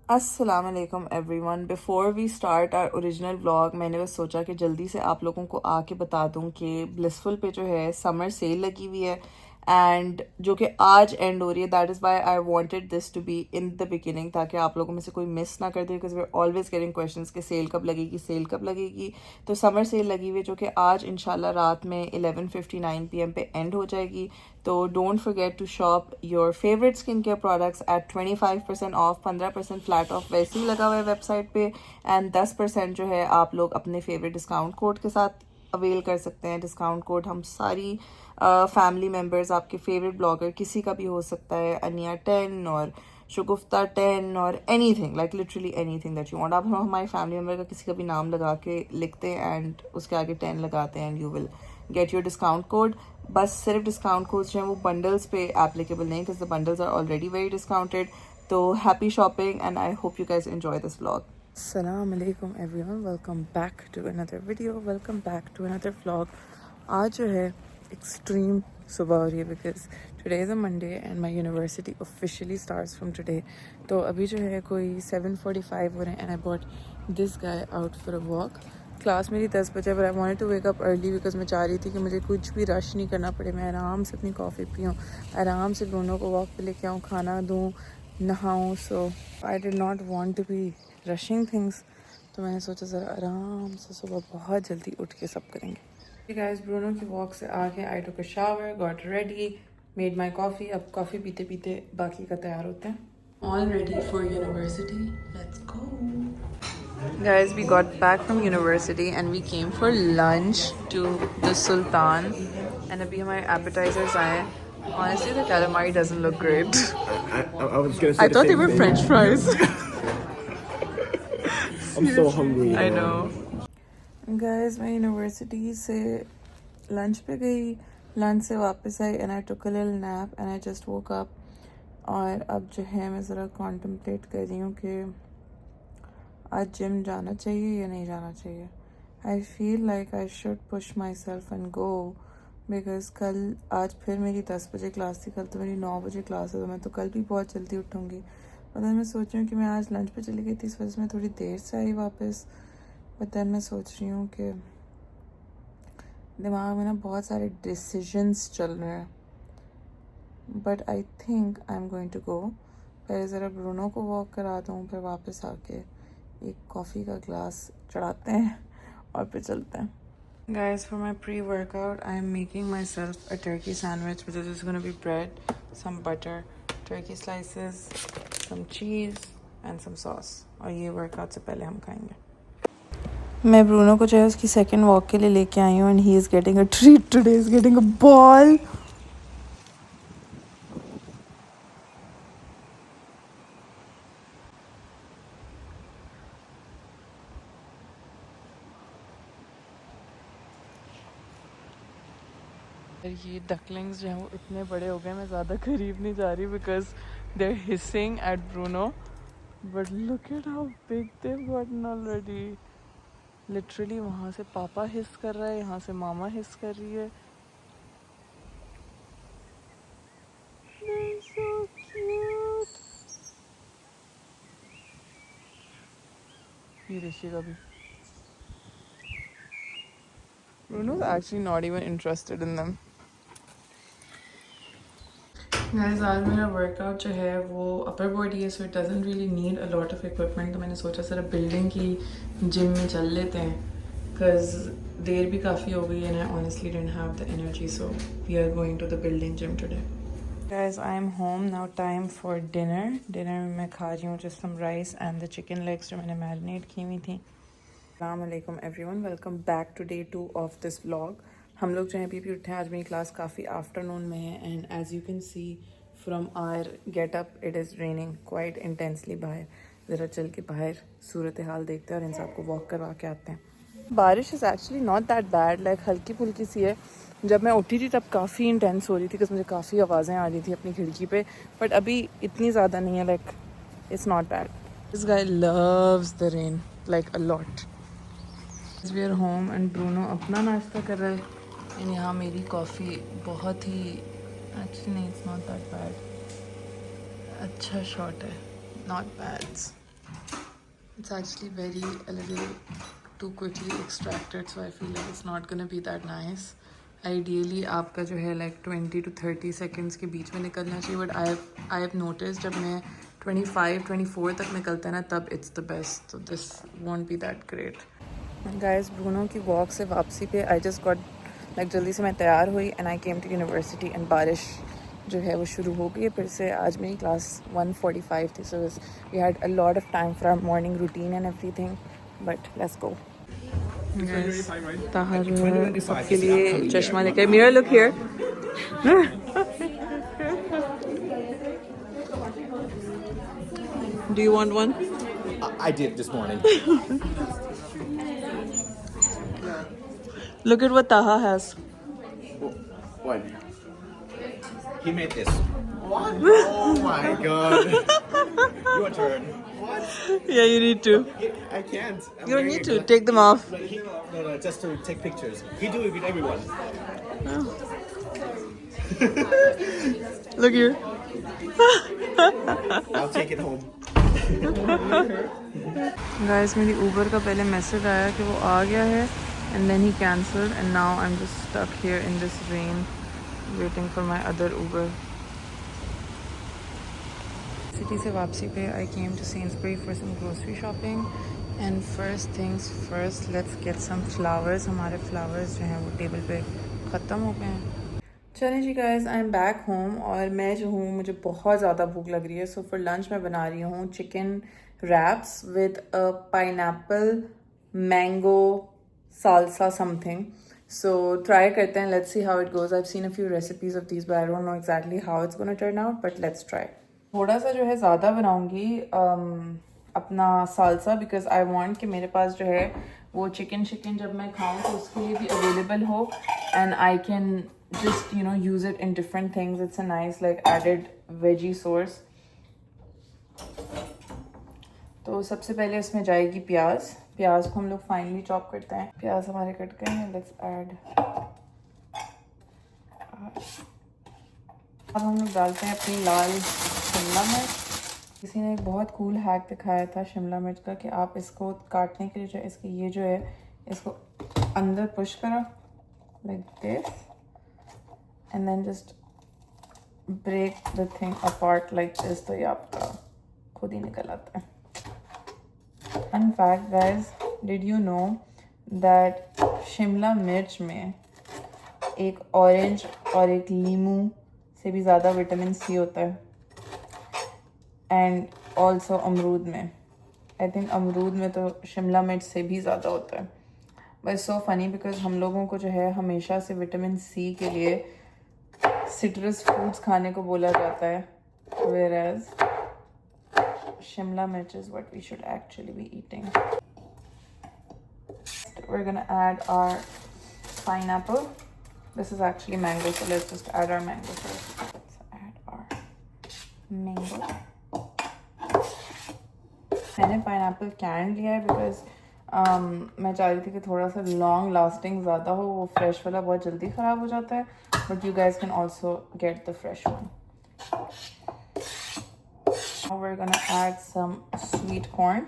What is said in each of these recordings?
अस्सलाम वालेकुम everyone. Before we start our original vlog, मैंने बस सोचा कि जल्दी से आप लोगों को आके बता दूं कि ब्लिसफुल पे जो है समर सेल लगी हुई है एंड जो कि आज एंड हो रही है। That is why I wanted this to be in the beginning, ताकि आप लोगों में से कोई मिस ना कर दे, because we are always getting questions कि सेल कब लगेगी, सेल कब लगेगी। तो समर सेल लगी हुई है जो कि आज इंशाल्लाह रात में 11:59 PM पे एंड हो जाएगी। तो don't forget to shop your favourite skin care products at 25% off, 15% flat off वैसे ही लगा हुआ है वेबसाइट पे, एंड 10% जो है आप लोग अपने फेवरेट डिस्काउंट कोड के साथ अवेल कर सकते हैं। डिस्काउंट कोड हम सारी फैमिली मेम्बर्स, आपके फेवरेट ब्लॉगर किसी का भी हो सकता है, अनिया 10 और शगुफ्ता 10 और any thing, like literally any thing that you want. आप हमारे फैमिली मेम्बर का किसी का भी नाम लगा के लिखते हैं एंड उसके आगे 10 लगाते हैं and you will get your discount code. बस सिर्फ डिस्काउंट कोड्स जो हैं वो बंडल्स पे एप्लीकेबल नहीं, because the bundles are already very discounted. तो happy shopping and I hope you guys enjoy this vlog. अस्सलाम वालेकुम everyone, welcome back to another video, welcome back to another vlog. आज जो है एक्सट्रीम सुबह हो रही है because today is a Monday and my university officially starts from today. तो अभी जो है कोई 7:45 हो रहे हैं and I bought this guy out for a walk. Class मेरी 10 बजे, पर I wanted to wake up early because मैं चाह रही थी कि मुझे कुछ भी रश नहीं करना पड़े, मैं आराम से अपनी कॉफ़ी पीऊँ, आराम से दोनों को वॉक पे लेके आऊँ, खाना दूँ, नहाऊँ। So I did not want to be rushing things. तो मैंने सोचा ज़रा आराम से सुबह बहुत जल्दी उठ के सब करेंगे। गाइस, ब्रूनो की वॉक से आके I took a shower, got ready, made my coffee. अब कॉफ़ी पीते पीते बाकी का तैयार होते हैं। All ready for university, let's go. Guys, we got back from university and we came for lunch to the Sultan. And abhi hamare appetizers aaye hain. Honestly, the calamari doesn't look great. I was gonna say I thought they were French fries. I'm so hungry. I know. Guys, मैं university से lunch पे गई, lunch से वापस आई and I took a little nap and I just woke up. और अब जो है मैं ज़रा कॉन्टम्पलेट कर रही हूँ कि आज जिम जाना चाहिए या नहीं जाना चाहिए। I feel like I should push my self and go, because आज फिर मेरी 10 बजे क्लास थी, कल तो मेरी 9 बजे क्लास है, तो मैं तो कल भी बहुत जल्दी उठूँगी। मतलब मैं सोच रही हूँ कि मैं आज लंच पे चली गई थी, इस वजह से मैं थोड़ी देर से आई वापस। बट दैन मैं सोच रही हूँ कि दिमाग में ना बहुत सारे डिसीजंस चल रहे हैं, but I think I am going to go. पहले ज़रा ब्रूनो को वॉक करा दूँ, फिर वापस आके एक कॉफ़ी का ग्लास चढ़ाते हैं और फिर चलते हैं। Guys, for my pre-workout, I am making myself a turkey sandwich, which is just going to be bread, some butter, turkey slices, some cheese and some sauce. और ये वर्कआउट से पहले हम खाएंगे। मैं ब्रूनो को जो है उसकी सेकंड वॉक के लिए लेके आई हूँ and he is getting a treat today, is getting a ball. ये डकलिंग्स जो हैं वो इतने बड़े हो गए, मैं ज़्यादा करीब नहीं जा रही because they are hissing at Bruno, but look at how big they have gotten already. Literally वहाँ से पापा हिस कर रहा है, यहाँ से मामा हिस कर रही है। They're so cute. ये ऋषि का भी। Bruno's actually not even interested in them. Guys, आज मेरा वर्कआउट जो है वो अपर बॉडी है, so it doesn't really need a lot of equipment. तो मैंने सोचा सर बिल्डिंग की जिम में चल लेते हैं, बिकॉज देर भी काफ़ी हो गई है and I honestly didn't have the energy, so we are going to the building gym today. Guys, I am home now. Time for dinner. Dinner में मैं खा रही हूँ just some rice and the chicken legs जो मैंने marinate की हुई थी। अस्सलाम वालेकुम everyone, welcome back to day 2 of this vlog. हम लोग जो हैं अभी उठे हैं, आज मेरी क्लास काफ़ी आफ्टरनून में है and as you can see from our gate up it is raining quite intensely बाहर। ज़रा चल के बाहर सूरत हाल देखते हैं और इन सबको वॉक करवा के आते हैं। बारिश is actually not that bad, like हल्की फुल्की सी है। जब मैं उठी थी तब काफ़ी इंटेंस हो रही थी बिकॉज मुझे काफ़ी आवाज़ें आ रही थी अपनी खिड़की पे, बट अभी इतनी ज़्यादा नहीं है, like it's not bad. This guy loves the rain like a lot. We are home and Bruno अपना नाश्ता कर रहा है एंड यहाँ मेरी कॉफ़ी बहुत ही एक्चुअली नहीं, इट्स नॉट दैट बैड, अच्छा शॉट है, not bad. It's actually a little too quickly extracted, so I feel like it's not gonna be that nice. Ideally आपका जो है like 20 to 30 seconds के बीच में निकलना चाहिए, but I have noticed जब मैं 25-24 तक निकलता है ना तब it's the best, so this won't be that great. Guys, Bruno की वॉक से वापसी पे I just got like जल्दी से मैं तैयार हुई and I came to university and बारिश जो है वो शुरू हो गई है फिर से. आज मेरी क्लास 1:45 थी, so we had a lot of time for our morning routine and everything, but let's go. Tahir जो है सबके लिए चश्मा लेके Mira, look here. Do you want one? I did this morning. Look at what Taha has. What? He made this. What? Oh my god. Your turn. What? Yeah, you need to. I can't. You don't need to. Take them off. No, just to take pictures. He do it with everyone. Oh. Look here. I'll take it home. Guys, मेरी Uber का पहले message आया कि वो आ गया है and then he cancelled and now I'm just stuck here in this rain waiting for my other Uber. City से वापसी पे I came to Sainsbury for some grocery shopping and first things first, let's get some flowers. हमारे flowers जो हैं वो table पे ख़त्म हो गए हैं. चलें जी guys, I am back home और मैं जो हूँ मुझे बहुत ज़्यादा भूख लग रही है. सो फॉर लंच मैं बना रही हूँ chicken raps with a pineapple mango salsa something. So try करते हैं, let's see how it goes. I have seen a few recipes of these but I don't know exactly how it's gonna turn out, but let's try. थोड़ा सा जो है ज़्यादा बनाऊँगी अपना salsa because I want कि मेरे पास जो है वो चिकन जब मैं खाऊँ तो उसके लिए भी अवेलेबल हो and I can just use it in different things. It's a nice like added veggie source. तो सबसे पहले इसमें जाएगी प्याज को हम लोग फाइनली चॉप करते हैं. प्याज हमारे कट गए हैं. Let's add. अब हम लोग डालते हैं अपनी लाल शिमला मिर्च. किसी ने एक बहुत कूल हैक दिखाया था शिमला मिर्च का कि आप इसको काटने के लिए जो इसके ये जो है इसको अंदर पुश करो like this and then just break the thing apart like this, तो ये आपका खुद ही निकल आता है. Fun fact guys, did you know that Shimla मिर्च में एक ऑरेंज और एक लीमू से भी ज़्यादा विटामिन सी होता है एंड ऑल्सो अमरूद में. आई थिंक अमरूद में तो शिमला मिर्च से भी ज़्यादा होता है. बट सो फनी बिकॉज हम लोगों को जो है हमेशा से विटामिन सी के लिए सिट्रस फ्रूट्स खाने को बोला जाता है, whereas Shimla mirch is what we should actually be eating. We're gonna add our pineapple. This is actually mango, so let's just add our mango first. Let's add our mango. मैंने pineapple can लिया है because मैं चाह रही थी कि थोड़ा सा लॉन्ग लास्टिंग ज़्यादा हो. वो फ्रेश वाला बहुत जल्दी ख़राब हो जाता है, but you guys can also get the fresh one. Now we're gonna add some sweet corn.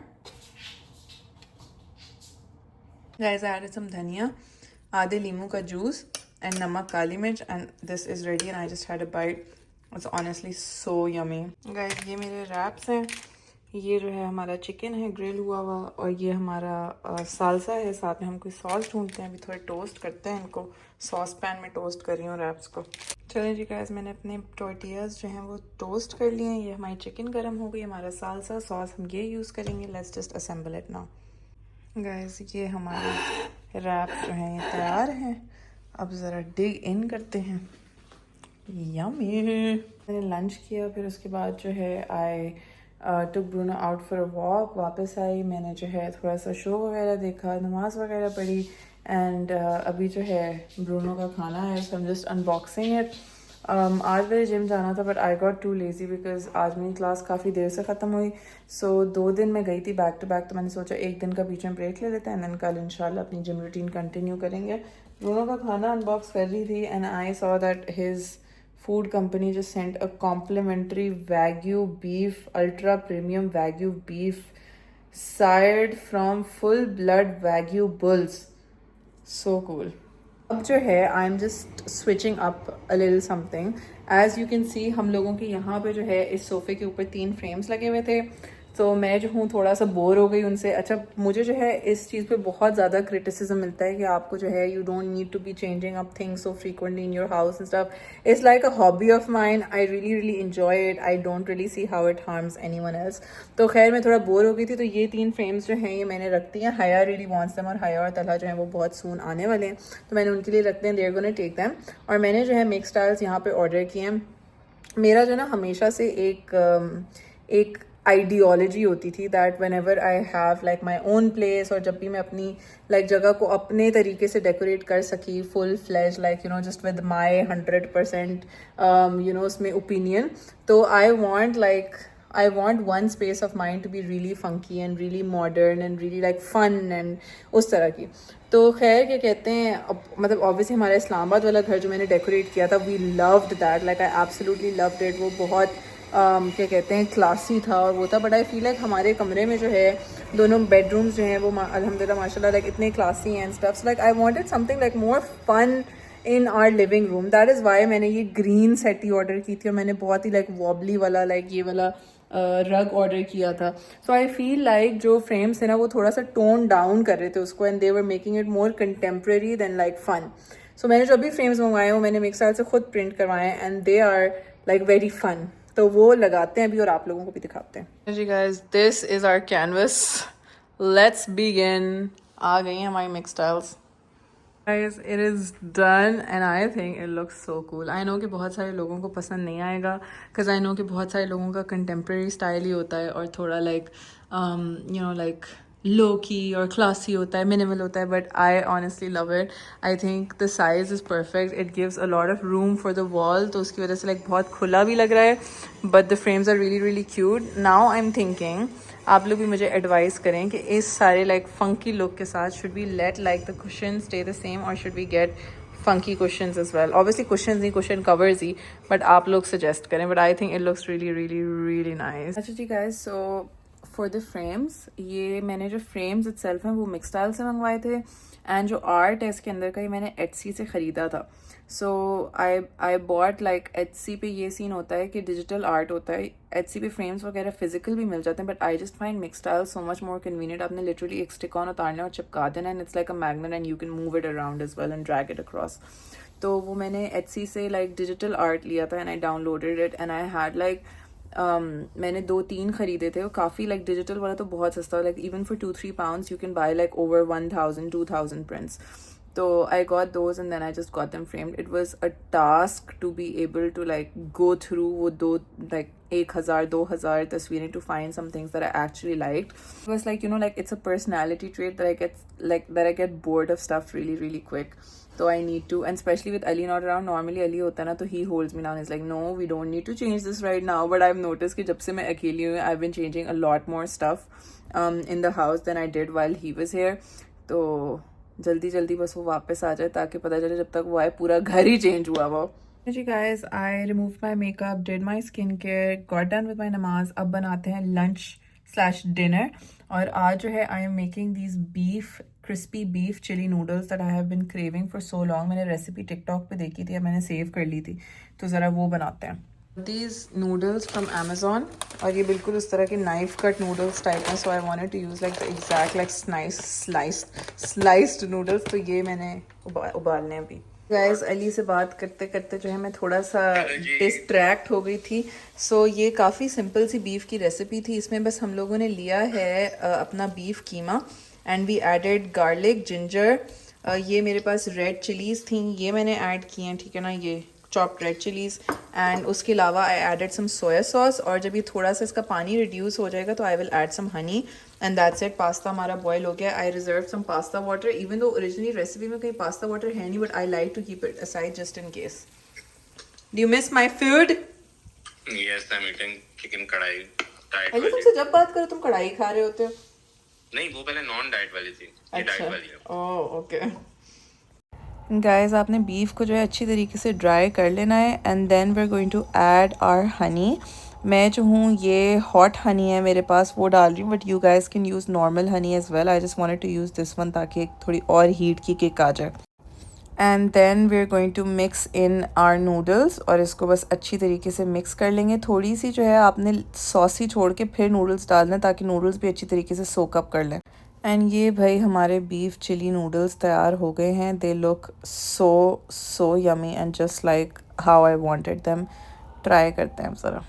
Guys, I added some धनिया, आधे लीमू का जूस and नमक, काली मिर्च, and this is ready and I just had a bite. It's honestly so yummy. Guys, ये मेरे wraps हैं. ये जो है हमारा चिकन है ग्रिल हुआ हुआ और ये हमारा सालसा है. साथ में हम कोई सॉस ढूंढते हैं. अभी थोड़े टोस्ट करते हैं इनको. सॉस पैन में टोस्ट कर रही हूँ रैप्स को. चलिए जी गाइस, मैंने अपने टोर्टियाज जो हैं वो टोस्ट कर लिए हैं. ये हमारी चिकन गर्म हो गई. हमारा सालसा सॉस हम ये यूज़ करेंगे. Let's just assemble it now. Guys, ये हमारे रैप्स जो हैं ये तैयार हैं. अब ज़रा डिग इन करते हैं. यम्मी. मैंने लंच किया, फिर उसके बाद जो है I took Bruno out for a walk. वापस आई, मैंने जो है थोड़ा सा शो वगैरह देखा, नमाज वगैरह पढ़ी एंड अभी जो है ब्रूनो का खाना है. So I am just unboxing it. आज मेरे जिम जाना था but I got too lazy because आज मेरी क्लास काफ़ी देर से ख़त्म हुई. सो 2 दिन मैं गई थी बैक टू बैक, तो मैंने सोचा एक दिन का बीच में ब्रेक ले लेते हैं एंड देन कल इंशाल्लाह अपनी जिम रूटीन कंटिन्यू करेंगे. ब्रूनो का खाना अनबॉक्स कर रही थी and I saw that his food company just sent a complimentary Wagyu beef, ultra premium Wagyu beef sired from full blood wagyu bulls. So cool. अब जो है I am just switching up a little something. As you can see हम लोगों के यहाँ पे जो है इस सोफ़े के ऊपर 3 फ्रेम्स लगे हुए थे. तो मैं जो हूँ थोड़ा सा बोर हो गई उनसे. अच्छा, मुझे जो है इस चीज़ पे बहुत ज़्यादा क्रिटिसिज्म मिलता है कि आपको जो है you don't need to be changing up things so frequently in your house and stuff. It's like a hobby of mine. I really really enjoy it. I don't really see how it harms anyone else. तो खैर मैं थोड़ा bore हो गई थी, तो ये 3 frames जो हैं ये मैंने रख दी हैं. हया रियली वांट्स देम, और हया और तलहा जो है वो बहुत सून आने वाले हैं, तो मैंने उनके लिए रखते हैं. They are gonna take them. और मैंने जो है मिक्स टाइल्स यहाँ पे ऑर्डर किए हैं. मेरा जो ना हमेशा से एक आइडियोलॉजी होती थी that when ever I have like my own place, और जब भी मैं अपनी लाइक जगह को अपने तरीके से डेकोरेट कर सकी full flash like you know just with my 100% you know उसमें ओपिनियन, तो I want one space of mine to be really funky and really modern and really like fun and उस तरह की. तो खैर क्या कहते हैं, मतलब ऑब्वियसली हमारा इस्लामाबाद वाला घर जो मैंने डेकोरेट किया था, we loved that, like I absolutely loved it. वो बहुत क्या कहते हैं क्लासी था और वो था. बट आई फील लाइक हमारे कमरे में जो है दोनों बेडरूम्स जो हैं वो अल्हम्दुलिल्लाह माशाल्लाह लाइक इतने classy and stuffs. Like I wanted something like more fun in our living room. That is why मैंने ये ग्रीन सेट ही ऑर्डर की थी, और मैंने बहुत ही लाइक वॉबली वाला लाइक ये वाला रग ऑर्डर किया था. सो आई फील लाइक जो फ्रेम्स थे ना वो थोड़ा सा टोन डाउन कर रहे थे उसको, and they were making it more contemporary than like fun. So मैंने जो भी फ्रेम्स मंगवाए हैं वो मैंने मिक्स टाइल से खुद प्रिंट करवाए हैं, and they are like very fun. तो वो लगाते हैं अभी और आप लोगों को भी दिखाते हैं. जी guys, this is our canvas. Let's begin. आ गई हैं हमारी mix tiles. Guys, it is done and I think it looks so cool. I know कि बहुत सारे लोगों को पसंद नहीं आएगा because I know कि बहुत सारे लोगों का contemporary style ही होता है और थोड़ा like you know like low key और classy होता है, minimal होता है, but I honestly love it. I think the size is perfect. It gives a lot of room for the wall, तो उसकी वजह से like बहुत खुला भी लग रहा है, but the frames are really really cute. Now I'm thinking आप लोग भी मुझे एडवाइस करें कि इस सारे लाइक फंकी लुक के साथ should we let like the cushion stay the same और should we get funky cushions as well. Obviously cushions नहीं, कुशन कवर्स ही, बट आप लोग सजेस्ट करें. But I think it looks really really really nice. अच्छा जी guys, so for the frames, ये मैंने जो फ्रेम्स इटसेल्फ हैं वो मिक्स टाइल से मंगवाए थे, एंड जो आर्ट है इसके अंदर का ये मैंने एटसी से ख़रीदा था. So I bought like Etsy पे ये सीन होता है कि डिजिटल आर्ट होता है, एटसी पे फ्रेम्स वगैरह फिजिकल भी मिल जाते हैं, but I just find mix tile so much more convenient. आपने लिटरली एक स्टिक ऑन उतारना और चिपका देना, and it's like a magnet and you can move it around as well and drag it across. तो वो मैंने एटसी से लाइक डिजिटल आर्ट लिया था, and I downloaded it, and I had like मैंने 2-3 खरीदे थे. वो काफ़ी लाइक डिजिटल वाला तो बहुत सस्ता, like even for 2-3 pounds you can buy like over 1,000-2,000 prints. So I got those and then I just got them framed. It was a task to be able to like go through वो दो like 1,000-2,000 तस्वीरें to find some things that I actually liked. It was like, you know, like it's a personality trait that I get bored of stuff really really quick. So I need to, and especially with Ali not around, normally Ali होता है ना तो he holds me down. He's like, no, we don't need to change this right now. But I've noticed कि जब से मैं अकेली हूँ, I've been changing a lot more stuff in the house than I did while he was here. तो जल्दी जल्दी बस वो वापस आ जाए ताकि पता चले जब तक वो आए पूरा घर ही चेंज हुआ वो. जी guys, I remove my makeup, did my skin care, got done with my नमाज. अब बनाते हैं लंच/डिनर. और आज जो है I am making these crispy beef chilli noodles that I have been craving for so long. मैंने रेसिपी टिकटॉक पे देखी थी, मैंने सेव कर ली थी, तो ज़रा वो बनाते हैं. These noodles from Amazon, और ये बिल्कुल उस तरह के नाइफ कट नूडल्स टाइप हैं. So I wanted to use like the exact like sliced noodles. तो ये मैंने उबालने अभी. गाइस, अली से बात करते करते जो है मैं थोड़ा सा डिस्ट्रैक्ट हो गई थी. सो ये काफ़ी सिंपल सी बीफ की रेसिपी थी. इसमें बस हम लोगों ने लिया है अपना बीफ कीमा, and we added garlic, ginger. ये मेरे पास रेड चिलीज़ थी, ये मैंने ऐड की हैं, ठीक है ना, ये चॉप्ड रेड चिलीज़. एंड उसके अलावा I added some soya sauce, और जब ये थोड़ा सा इसका पानी रिड्यूस हो जाएगा तो I will add some honey, and that's it. Pasta हमारा बॉयल हो गया. I reserve some pasta water, even though originally recipe में कहीं पास्ता वाटर है नहीं, but I like to keep it aside just in case. Do you miss my food? Yes, I'm eating chicken कढ़ाई. अली, तुमसे जब बात करो तुम कढ़ाई खा रहे होते हो. नहीं, वो पहले नॉन डाइट वाली थी, ये डाइट वाली है. Oh okay. गाइस, आपने बीफ को जो है अच्छी तरीके से ड्राई कर लेना है, and then we are going to add our honey. मैं जो हूँ ये हॉट हनी है मेरे पास, वो डाल रही हूँ, but you guys can use normal honey as well. I just wanted to use this one ताकि थोड़ी और हीट की किक आ जाए। And then we are going to mix in our noodles, और इसको बस अच्छी तरीके से मिक्स कर लेंगे। थोड़ी सी जो है आपने सॉसी छोड़ के फिर नूडल्स डालना है ताकि नूडल्स भी अच्छी तरीके से सोक अप कर लें। एंड ये भाई हमारे बीफ चिली नूडल्स तैयार हो गए हैं। They look so yummy and just like how I wanted them. Try करते हैं ज़रा।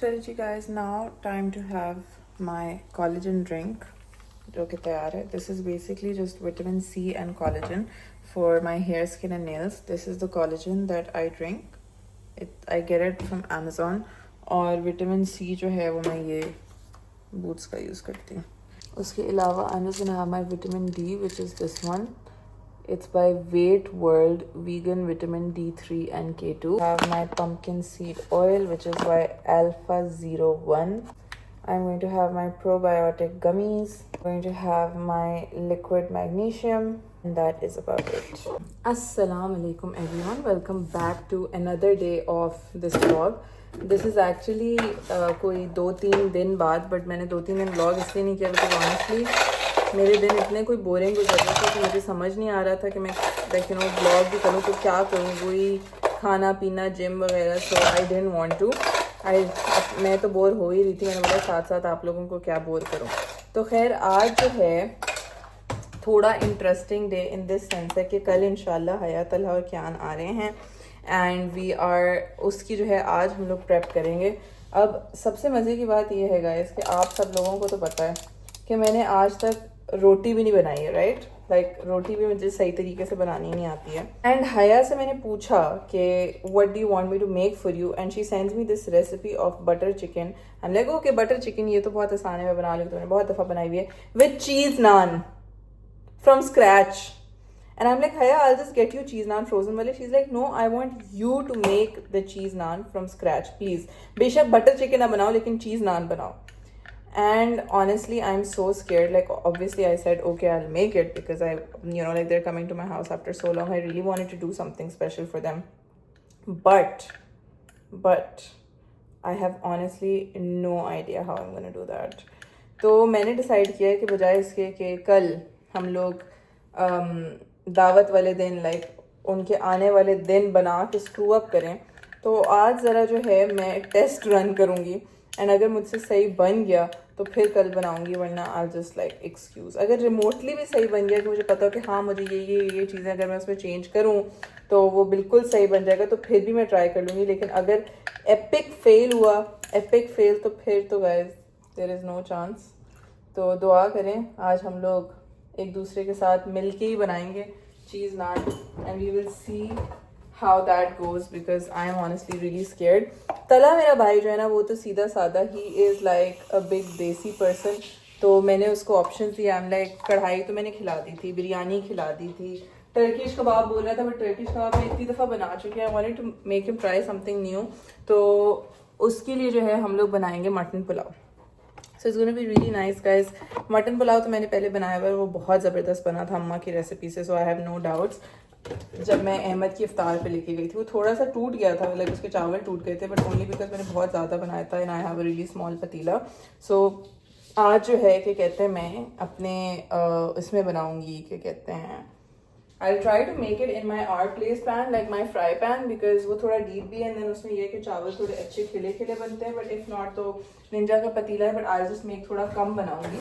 चलिए जी guys, now time to have my collagen drink जो कि तैयार है। This is basically just vitamin C and collagen for my hair, skin and nails. This is the collagen that I drink, I get it from Amazon. और vitamin C जो है वो मैं ये बूट्स का यूज़ करती हूँ। उसके अलावा आई am just gonna have my vitamin D which is this one. It's by Weight World Vegan Vitamin D3 and K2. I have my pumpkin seed oil, which is by Alpha 01. I'm going to have my probiotic gummies. I'm going to have my liquid magnesium. And that is about it. Assalamu alaikum everyone. Welcome back to another day of this vlog. This is actually कोई 2-3 दिन बाद, but मैंने 2-3 दिन vlog इसलिए नहीं किया because honestly मेरे दिन इतने कोई बोरिंग गुजर रहे थे कि मुझे समझ नहीं आ रहा था कि मैं लाइक यू नो ब्लॉग भी करूँ तो क्या करूँ, वही खाना पीना जिम वगैरह। सो आई डिडंट वांट टू। मैं तो बोर हो ही रही थी, मैंने बोला साथ साथ आप लोगों को क्या बोर करूँ। तो खैर आज जो है थोड़ा interesting day in this sense है कि कल इंशाल्लाह हया, तलहा और कियान आ रहे हैं एंड वी आर उसकी जो है आज हम लोग प्रेप करेंगे। अब सबसे मज़े की बात यह है गाइस कि आप सब लोगों को तो पता है कि मैंने आज तक रोटी भी नहीं बनाई है, राइट? लाइक रोटी भी मुझे सही तरीके से बनानी नहीं आती है। एंड हया से मैंने पूछा कि what do you want me to make for you, and she sends me this recipe of butter chicken. I am like okay butter chicken ये तो बहुत आसान है, मैं बना लूँगी, तो मैंने बहुत दफ़ा बनाई हुई है with cheese naan from scratch. And I am like Haya I just get you cheese naan frozen वाले। She is like no I want you to make the cheese naan from scratch please. बेशक बटर चिकन ना बनाओ लेकिन चीज़ नान बनाओ। And honestly I'm so scared. Like obviously I said okay I'll make it because I like they're coming to my house after so long. I really wanted to do something special for them, but I have honestly no idea how I'm gonna do that. तो मैंने decide किया है कि बजाय इसके कि कल हम लोग दावत वाले दिन लाइक उनके आने वाले दिन बना के स्क्रू अप करें, तो आज ज़रा जो है मैं टेस्ट रन करूँगी एंड अगर मुझसे सही बन गया तो फिर कल बनाऊंगी, वरना आई जस्ट लाइक एक्सक्यूज़। अगर रिमोटली भी सही बन गया कि मुझे पता हो कि हाँ मुझे ये चीज़ें अगर मैं उसमें चेंज करूँ तो वो बिल्कुल सही बन जाएगा, तो फिर भी मैं ट्राई कर लूँगी। लेकिन अगर एपिक फेल हुआ, एपिक फेल, तो फिर तो guys there is no chance. तो दुआ करें आज हम लोग एक दूसरे के साथ मिल के ही बनाएंगे cheese naan and we will see how that goes because I am honestly really scared. तला मेरा भाई जो है ना वो तो सीधा साधा, he is like a big देसी person, तो मैंने उसको ऑप्शन दिया। I'm like कढ़ाई तो मैंने खिला दी थी, बिरयानी खिला दी थी, टर्किश कबाब बोल रहा था, बट टर्किश कबाब मैं इतनी दफ़ा बना चुकी है। I wanted to make him try something new, तो उसके लिए जो है हम लोग बनाएंगे mutton pulao. So it's gonna be really nice guys. Mutton pulao तो मैंने पहले बनाया हुआ है, वो बहुत ज़बरदस्त बना था अम्मा की रेसिपी से, सो आई हैव नो डाउट्स। जब मैं अहमद की इफ्तार पे लेके गई थी वो थोड़ा सा टूट गया था, लाइक उसके चावल टूट गए थे, बट ओनली बिकॉज मैंने बहुत ज़्यादा बनाया था and I have a really small पतीला। सो आज जो है क्या कहते हैं मैं अपने इसमें बनाऊंगी, क्या कहते हैं I'll try to make it in my art place pan, like my fry pan, because वो थोड़ा deep भी है and then उसमें ये कि चावल थोड़े अच्छे खिले खिले बनते हैं, but if not तो निंजा का पतीला है, but I'll just make थोड़ा कम बनाऊंगी।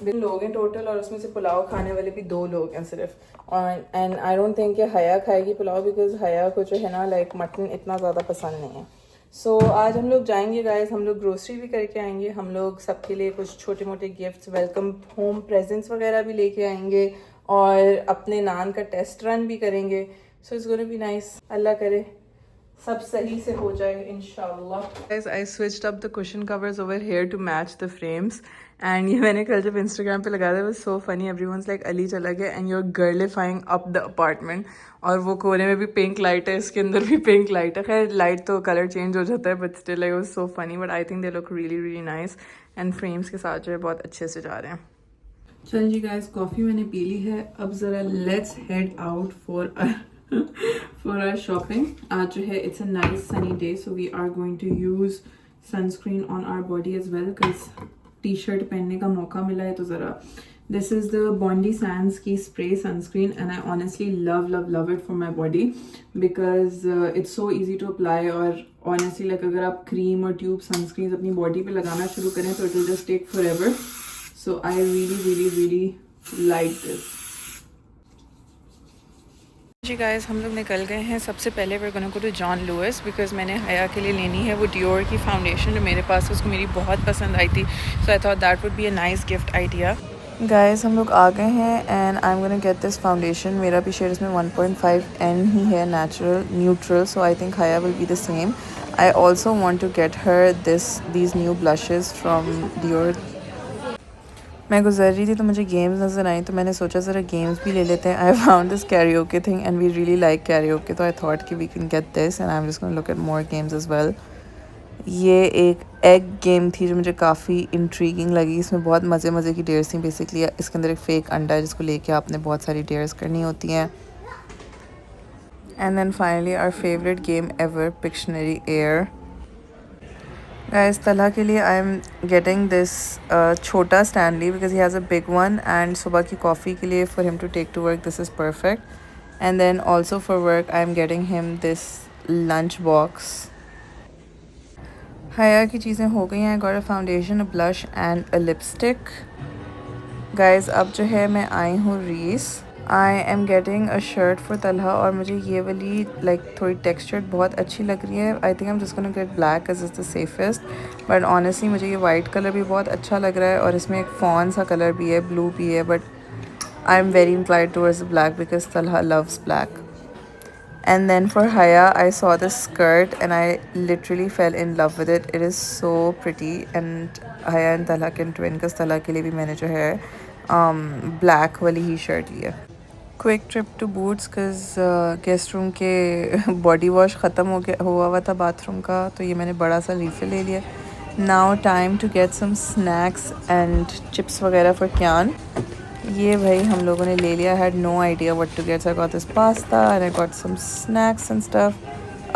2 लोग हैं टोटल और उसमें से पुलाव खाने वाले भी 2 लोग हैं सिर्फ, और एंड आई डोंट थिंक कि हया खाएगी पुलाव, बिकॉज हया को जो है ना लाइक मटन इतना ज़्यादा पसंद नहीं है। सो आज हम लोग जाएंगे गाइस, हम लोग ग्रोसरी भी करके आएंगे, हम लोग सबके लिए कुछ छोटे मोटे गिफ्ट्स, वेलकम होम प्रेजेंट्स वगैरह भी लेके आएंगे और अपने नान का टेस्ट रन भी करेंगे। So it's gonna be nice, Allah करे सब सही से हो जाए इंशाल्लाह। Guys, I switched up the cushion covers over here to match the frames, and ये मैंने कल जब Instagram पे लगाया था, it was so funny, everyone's like Ali चला गया and you're girlifying up the apartment, और वो कोने में भी पिंक लाइट है, इसके अंदर भी पिंक लाइट है। खैर लाइट तो कलर चेंज हो जाता है, but still like was so funny, but I think they look really really nice and frames के साथ जो है बहुत अच्छे से जा रहे हैं। चलिए जी गाइस, कॉफ़ी मैंने पी ली है, अब ज़रा let's head out for our shopping. आज जो है it's a nice sunny day, so we are going to use sunscreen on our body as well because t-shirt पहनने का मौका मिला है तो ज़रा. This is the Bondi Sands की spray sunscreen and I honestly love it for my body because it's so easy to apply. और honestly like अगर आप cream और tube sunscreens अपनी body पे लगाना शुरू करें तो it will just take forever. So I really like this. जी गाइस, हम लोग निकल गए हैं. सबसे पहले we're gonna go to John Lewis because मैंने हया के लिए लेनी है वो Dior की फाउंडेशन जो मेरे पास है, उसको मेरी बहुत पसंद आई थी. So I thought that would be a nice gift idea. Guys हम लोग आ गए हैं and I am gonna get this foundation. मेरा भी शेड इसमें 1.5N ही है, natural neutral. So I think Haya will be the same. I also want to get her these new blushes from Dior. मैं गुजर रही थी तो मुझे गेम्स नज़र आई तो मैंने सोचा ज़रा गेम्स भी ले लेते हैं. I found this karaoke thing and we really like karaoke, तो आई थॉट कि we can get this and I am just gonna look at more games as well. ये एक एग गेम थी जो मुझे काफ़ी इंट्रीगिंग लगी. इसमें बहुत मज़े की डेयर्स थी. बेसिकली इसके अंदर एक फ़ेक अंडा है जिसको लेके आपने बहुत सारी डेयर्स करनी होती हैं. And then finally our favourite game ever, pictionary air. Guys Talha के लिए आई एम गेटिंग दिस छोटा Stanley because he has a big one and सुबह की कॉफ़ी के लिए for him to take to work this is perfect. And then also for work I am getting him this lunch box. Haya की चीज़ें हो गई हैं. Got a foundation, a blush and a lipstick. Guys अब जो है मैं आई हूँ Reiss. I am getting a shirt for Talha और मुझे ये वाली लाइक थोड़ी टेक्सचर्ड बहुत अच्छी लग रही है. I think I am just gonna get black as is the safest. But honestly मुझे ये वाइट कलर भी बहुत अच्छा लग रहा है और इसमें एक फॉन सा कलर भी है, ब्लू भी है. But I am very inclined towards black because Talha loves black. And then for Haya, I saw this skirt and I literally fell in love with it. It is so pretty and Haya and Talha can twin because Talha के लिए भी मैंने जो है black वाली ही shirt ली है. Quick trip to Boots because guest room के body wash ख़त्म हुआ हुआ था bathroom का, तो ये मैंने बड़ा सा refill ले लिया. Now time to get some snacks and chips वगैरह for Kyan. ये भाई हम लोगों ने ले लिया. Had no idea what to get. So I got this pasta and I got some snacks and stuff.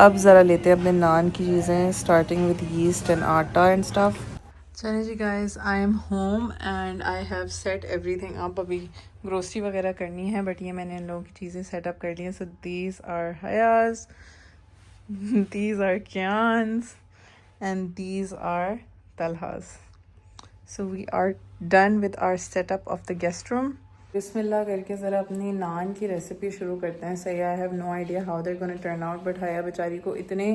अब ज़रा लेते हैं अपने नान की चीज़ें starting with yeast and atta and stuff. चलिए जी guys, I am home and I have set everything up. अभी ग्रोसरी वगैरह करनी है बट ये मैंने इन लोगों की चीज़ें सेटअप कर ली हैं. So these are Haya's, these are Kian's and these are Talha's. So we are done with our setup of the guest room. बिस्मिल्लाह करके ज़रा अपनी नान की रेसिपी शुरू करते हैं. सही, I have no idea how they're going to turn out, but Haya बेचारी को इतने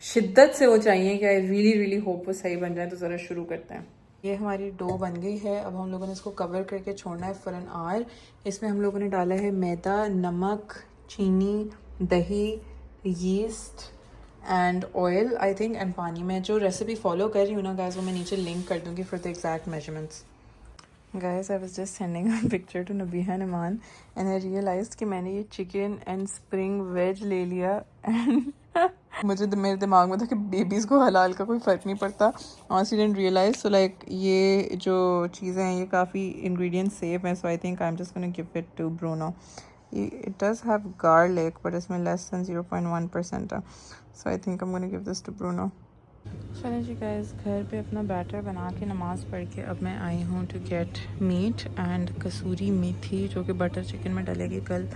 शिद्दत से वो चाहिए कि आई रियली होप वो सही बन जाए. तो ज़रा शुरू करते हैं. ये हमारी डो बन गई है. अब हम लोगों ने इसको कवर करके छोड़ना है फॉर एन आवर. इसमें हम लोगों ने डाला है मैदा, नमक, चीनी, दही, yeast and oil I think and पानी. मैं जो रेसिपी फॉलो कर रही हूँ ना गाइस वो मैं नीचे लिंक कर दूँगी for the exact measurements. Guys I was just sending a picture to Nabiha Naman and I realised कि मैंने ये चिकन एंड स्प्रिंग वेज ले लिया एंड मुझे मेरे दिमाग में था कि बेबीज़ को हलाल का कोई फ़र्क नहीं पड़ता. Honestly didn't realise. So like ये जो चीज़ें हैं ये काफ़ी इंग्रेडिएंट्स सेफ हैं. So I think I am just gonna give it to Bruno. It does have garlic but इसमें less than 0.1% है. So I think I'm going to give this to Bruno. चलिए जी गाइस, घर पे अपना batter बना के नमाज़ पढ़ के अब मैं आई हूँ to get meat and kasuri methi जो कि बटर चिकन में डलेगी कल,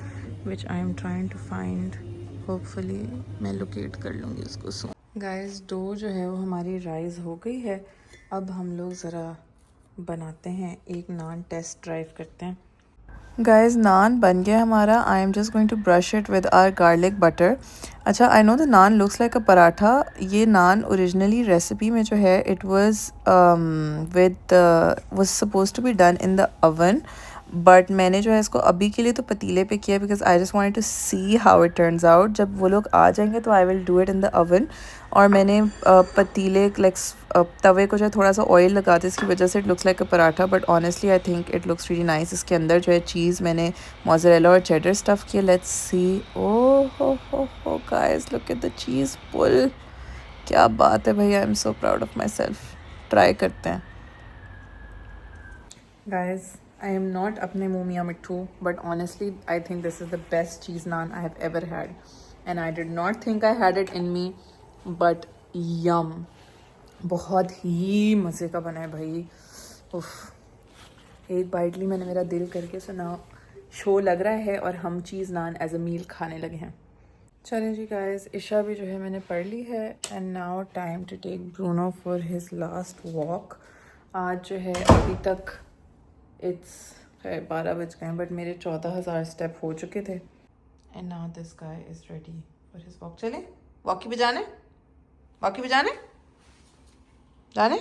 which I am trying to find. Hopefully मैं लोकेट कर लूँगी उसको सून. गाइस डो जो है वो हमारी राइज़ हो गई है. अब हम लोग ज़रा बनाते हैं एक नान टेस्ट ड्राइव करते हैं. गाइस नान बन गया हमारा. I am just going to brush it with our garlic butter. अच्छा, I know the naan looks like a paratha. ये नान ओरिजिनली रेसिपी में जो है it was was suppose to be done in the oven, but मैंने जो है इसको अभी के लिए तो पतीले पे किया because I just wanted to see how it turns out. जब वो लोग आ जाएंगे तो I will do it in the oven. और मैंने पतीले लाइक तवे को जो है थोड़ा सा ऑयल लगा दिया, इसकी वजह से it looks like a paratha. But honestly I think it looks really nice. इसके अंदर जो है चीज़ मैंने मोज़रेला और चेडर स्टफ़ किया. Let's see. ओह हो guys, look at the cheese pull. क्या बात है भाई. I am so proud of myself. Try करते हैं गाइस. I am not अपने मुँह मियाँ मिट्ठू, but honestly I think this is the best cheese naan I have ever had and I did not think I had it in me, but yum. बहुत ही मज़े का बना है भाई। उफ, एक बाइट ली मैंने, मेरा दिल करके सुना। शो लग रहा है और हम चीज़ नान एज अ मील खाने लगे हैं। चलें जी गाइस, इशा भी जो है मैंने पढ़ ली है and now time to take Bruno for his last walk. आज जो है अभी तक इट्स 12 बज गए बट मेरे 14,000 स्टेप हो चुके थे। And now this guy is ready for his walk. चलें वॉकी पे जाने, वॉकी पे जाने जाने।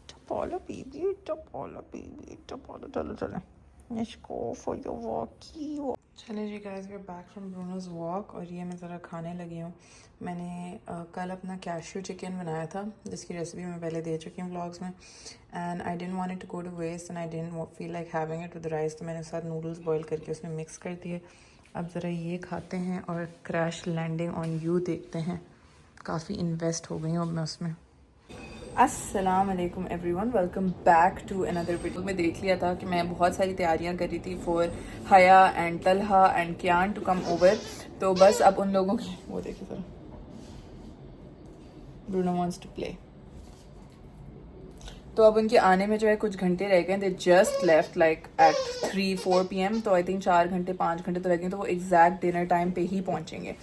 टपोलो बेबी, टपोलो बेबी, टपोलो, चलो चलो, let's go for your walkie. चले जी guys, we are back from Bruno's walk और ये मैं ज़रा खाने लगी हूँ। मैंने कल अपना कैश्यू चिकन बनाया था जिसकी रेसिपी मैं पहले दे चुकी हूँ व्लॉग्स में, and I didn't want it to go to waste and I didn't feel like having it with rice, तो मैंने साथ नूडल्स बॉईल करके उसमें मिक्स कर दिए। अब ज़रा ये खाते हैं और क्रैश लैंडिंग ऑन यू देखते हैं। काफ़ी इन्वेस्ट हो गई हूँ अब मैं उसमें। अस्सलाम वालेकुम everyone, welcome back to another video. मैं देख लिया था कि मैं बहुत सारी तैयारियां कर रही थी for Haya and Talha and Kian to come over, तो बस अब उन लोगों की वो देखिए sir, Bruno wants to play, तो अब उनके आने में जो है कुछ घंटे रह गए। They just left like at 3-4 PM, तो आई थिंक 4 घंटे 5 घंटे तो लगेंगे, तो वो एग्जैक्ट डिनर टाइम पे ही पहुंचेंगे।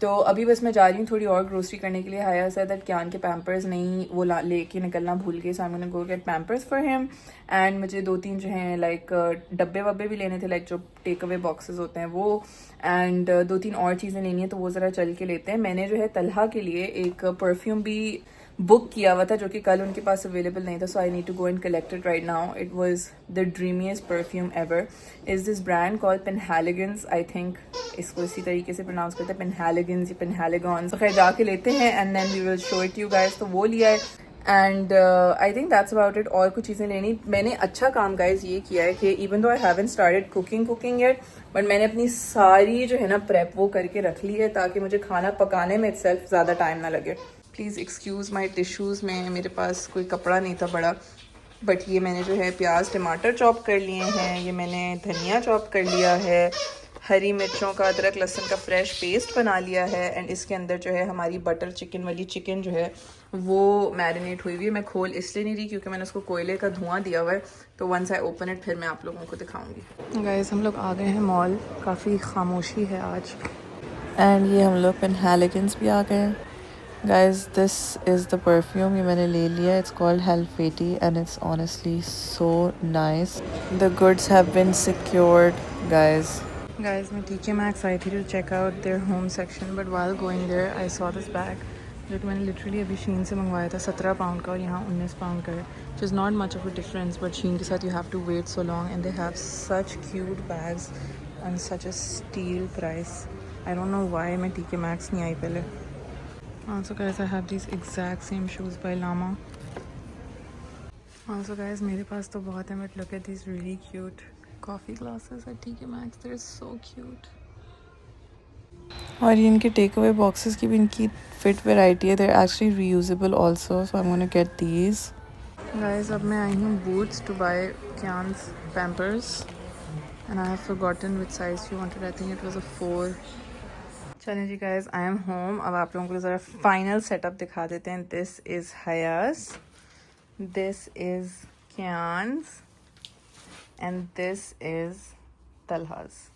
तो अभी बस मैं जा रही हूँ थोड़ी और ग्रोसरी करने के लिए। हया से दैट कियान के पैम्पर्स नहीं वो लेके निकलना भूल गई, so I am gonna go get Pampers for him. And मुझे 2-3 जो हैं लाइक डब्बे वब्बे भी लेने थे, लाइक जो टेक अवे बॉक्सेस होते हैं वो, एंड 2-3 और चीज़ें लेनी है, तो वो ज़रा चल के लेते हैं। मैंने जो है तलहा के लिए एक परफ्यूम भी बुक किया हुआ था जो कि कल उनके पास अवेलेबल नहीं था, so I need to go and collect it right now. It was the dreamiest perfume ever. Is this brand called Penhaligon's, I think इसको इसी तरीके से प्रोनाउंस करते हैं, पेनहैलिगन्स या पेनहैलिगॉन्स। तो खैर जाके लेते हैं and then we will show it you guys. तो वो लिया है and I think that's about it. और कुछ चीज़ें लेनी। मैंने अच्छा काम गाइस ये किया है कि even though I haven't started cooking yet, but मैंने अपनी सारी जो है ना प्रेप वो करके रख ली है ताकि मुझे खाना पकाने में इटसेल्फ ज़्यादा टाइम ना लगे। प्लीज़ एक्सक्यूज़ माई टिश्यूज़ में मेरे पास कोई कपड़ा नहीं था बड़ा, बट ये मैंने जो है प्याज टमाटर चॉप कर लिए हैं, ये मैंने धनिया चॉप कर लिया है, हरी मिर्चों का अदरक लहसुन का फ्रेश पेस्ट बना लिया है, एंड इसके अंदर जो है हमारी बटर चिकन वाली चिकन जो है वो मैरिनेट हुई हुई है। मैं खोल इसलिए नहीं रही क्योंकि मैंने उसको कोयले का धुआं दिया हुआ है, तो वंस आई ओपन इट फिर मैं आप लोगों को दिखाऊंगी। गाइस हम लोग आ गए हैं मॉल, काफ़ी खामोशी है आज, एंड ये हम लोग पेनहैलिगन्स भी आ गए हैं। Guys, this is the perfume ये मैंने ले लिया. It's called Helfeti and it's honestly so nice. The goods have been secured, guys. Guys, मैं TK Maxx आई थी to check out their home section, but while going there, I saw this bag जो कि मैंने literally अभी शीन से मंगवाया था 17 pound का और यहाँ 19 पाउंड का है, which is not much of a difference, but शीन के साथ you have to wait so long and they have such cute bags and such a steal price. I don't know why मैं TK Maxx नहीं आई पहले. Also guys, I have these exact same shoes by Lama. Also guys, मेरे पास तो बहुत है, but look at these really cute coffee glasses at TK Maxx. They're so cute. और ये इनके टेक अवे बॉक्सेस की भी इनकी फिट वैरायटी है. They're actually reusable also, so I'm gonna get these. Guys, अब मैं आई हूँ Boots to buy Kian's Pampers, and I have forgotten which size she wanted. I think it was a 4. चलें जी guys, I am home. अब आप लोगों को ज़रा फाइनल सेटअप दिखा देते हैं. This is Haya's, this is Kian's and this is Talha's.